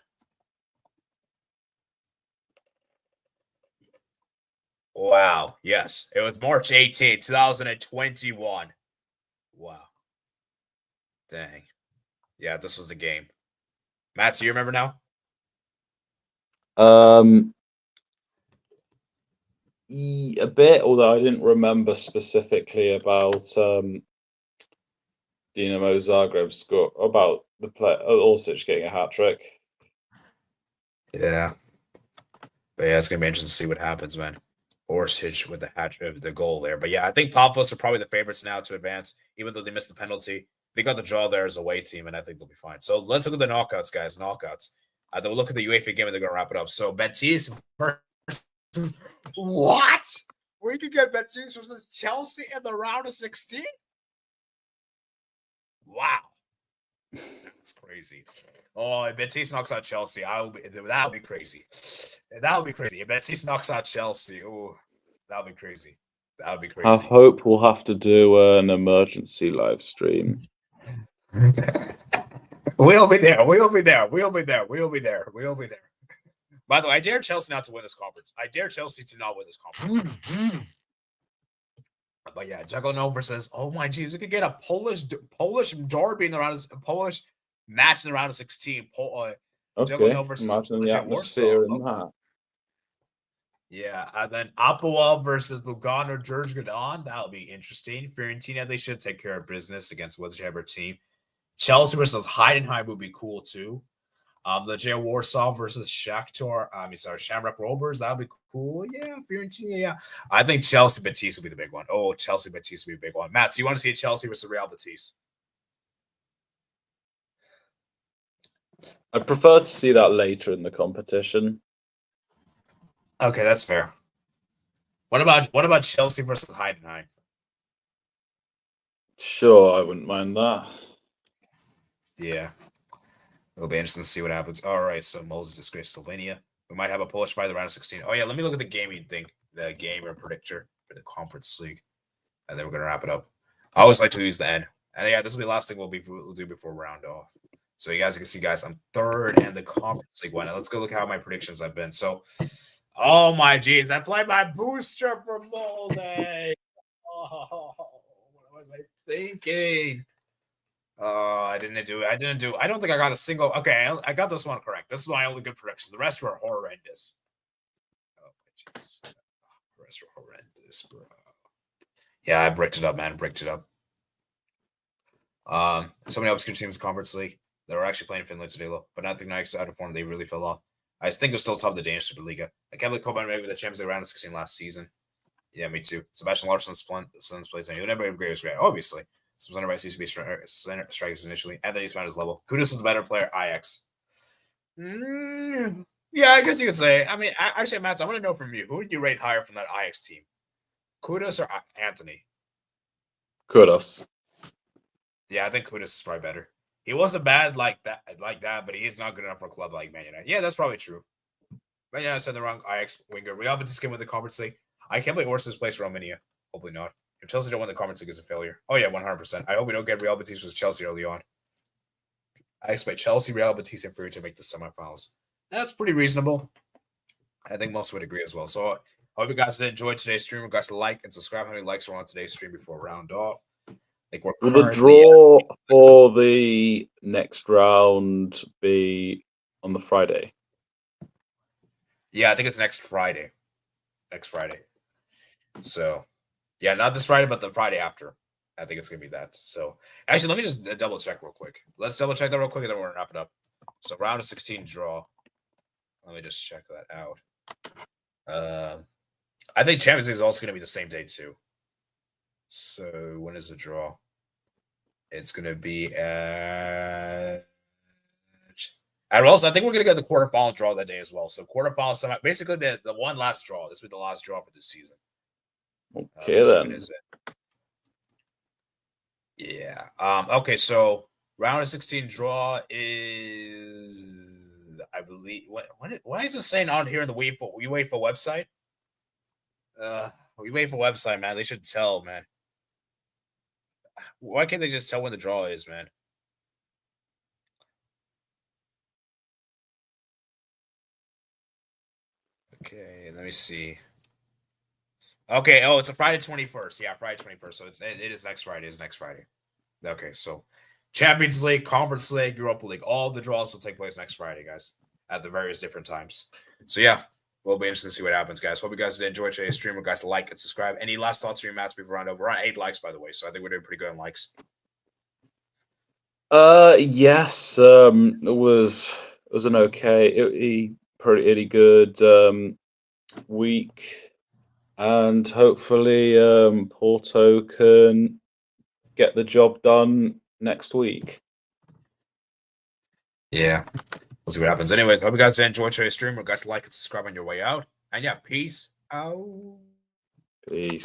Speaker 1: Wow. Yes, it was March 18, 2021. Wow. Dang. Yeah, this was the game. Matt, do you remember now?
Speaker 2: A bit, although I didn't remember specifically about Dinamo Zagreb score about the play Orsic getting a hat trick.
Speaker 1: Yeah, but yeah, it's gonna be interesting to see what happens, man. Orsic with the goal there, but yeah, I think Paphos are probably the favorites now to advance, even though they missed the penalty. They got the draw there as a away team, and I think they'll be fine. So let's look at the knockouts, guys. Knockouts. Then we'll look at the UEFA game, and they're gonna wrap it up. So Betis versus what? we could get Betis versus Chelsea in the round of 16? Wow. That's crazy. Oh, if Betis knocks out Chelsea, that'll be crazy. That'll be crazy. If Betis knocks out Chelsea, oh, that'll be crazy. That'll be
Speaker 2: I
Speaker 1: crazy.
Speaker 2: hope we'll have to do an emergency live stream.
Speaker 1: We'll be there. We'll be there. We'll be there. We'll be there. We'll be there. By the way, I dare Chelsea not to win this conference. I dare Chelsea to not win this conference. But yeah, Jagiellonia versus, oh my geez, we could get a Polish derby in the round of Polish match in the round of 16.
Speaker 2: Okay, imagine the atmosphere in that.
Speaker 1: Yeah, and then Apoel versus Lugano Djurgården. That'll be interesting. Fiorentina, they should take care of business against whichever team. Chelsea versus Heidenheim would be cool too. Legia Warsaw versus Shakhtar. Shamrock Rovers. That'll be cool. Yeah, Fiorentina. Yeah, I think Chelsea Betis will be the big one. Oh, Chelsea Betis will be a big one. Matt, so you want to see a Chelsea versus Real Betis?
Speaker 2: I prefer to see that later in the competition.
Speaker 1: Okay, that's fair. What about Chelsea versus Heidenheim?
Speaker 2: Sure, I wouldn't mind that.
Speaker 1: Yeah. It'll be interesting to see what happens. All right, so Moles disgraced Slovenia. We might have a Polish fight around 16. Oh, yeah, let me look at the gaming thing, the gamer predictor for the Conference League. And then we're going to wrap it up. I always like to use the end. And yeah, this will be the last thing we'll do before we round off. So you guys can see, guys, I'm third in the Conference League one. Now let's go look at how my predictions have been. So, oh, my geez, I played my booster for Molde. Oh, what was I thinking? I didn't do. I don't think I got a single. Okay, I got this one correct. This is my only good prediction. The rest were horrendous. Oh, jeez. The rest were horrendous, bro. Yeah, I bricked it up, man. Bricked it up. So many obscure teams in Conference League. They were actually playing Finland today, but not the nice out of form. They really fell off. I think they're still top of the Danish Superliga. I can't believe Copenhagen made the Champions League round of 16 last season. Yeah, me too. Sebastian Larsson's plays. You'll never be great, obviously. Some center backs used to be center strikers initially. Anthony's found his level. Kudus is a better player. Ajax. Yeah, I guess you could say. I mean, actually, Matt, I want to know from you. Who would you rate higher from that Ajax team? Kudus or Antony?
Speaker 2: Kudus.
Speaker 1: Yeah, I think Kudus is probably better. He wasn't bad like that, but he is not good enough for a club like Man United. Yeah, that's probably true. Man United said the wrong Ajax winger. We obviously came with the Conference League. I can't believe Orsa's plays for Romania. Hopefully not. If Chelsea don't win the Conference League, it's a failure. Oh, yeah, 100%. I hope we don't get Real Betis versus Chelsea early on. I expect Chelsea, Real Betis, and Fury to make the semifinals. That's pretty reasonable. I think most would agree as well. So I hope you guys did enjoy today's stream. You guys like and subscribe. How many likes are on today's stream before we round off?
Speaker 2: Will the draw for the next round be on the Friday?
Speaker 1: Yeah, I think it's next Friday. Next Friday. So, yeah, not this Friday, but the Friday after. I think it's going to be that. So, actually, let me just double check real quick. Let's double check that real quick, and then we're going to wrap it up. So, round of 16 draw. Let me just check that out. I think Champions League is also going to be the same day, too. So, when is the draw? It's going to be at also, I think we're going to get the quarterfinal draw that day as well. So, quarterfinal, semi, basically the one last draw. This will be the last draw for this season.
Speaker 2: Okay, then.
Speaker 1: Is it? Yeah. Okay, so round of 16 draw is, I believe, why is it saying on here in the UEFA website? UEFA website, man. They should tell, man. Why can't they just tell when the draw is, man? Okay, let me see. Okay, oh, it's a Friday 21st. Yeah, Friday 21st. So it is next Friday. It's next Friday. Okay, so Champions League, Conference League, Europa League, all the draws will take place next Friday, guys, at the various different times. So yeah, we'll be interested to see what happens, guys. Hope you guys did enjoy today's stream. Guys, like and subscribe. Any last thoughts on your match before round over? We're on 8 likes, by the way, so I think we're doing pretty good on likes.
Speaker 2: Yes, it was an okay, pretty good week, and hopefully Porto can get the job done next week.
Speaker 1: Yeah, we'll see what happens. Anyways, hope you guys enjoyed today's stream. Guys, like and subscribe on your way out, and yeah, peace out.
Speaker 2: Peace.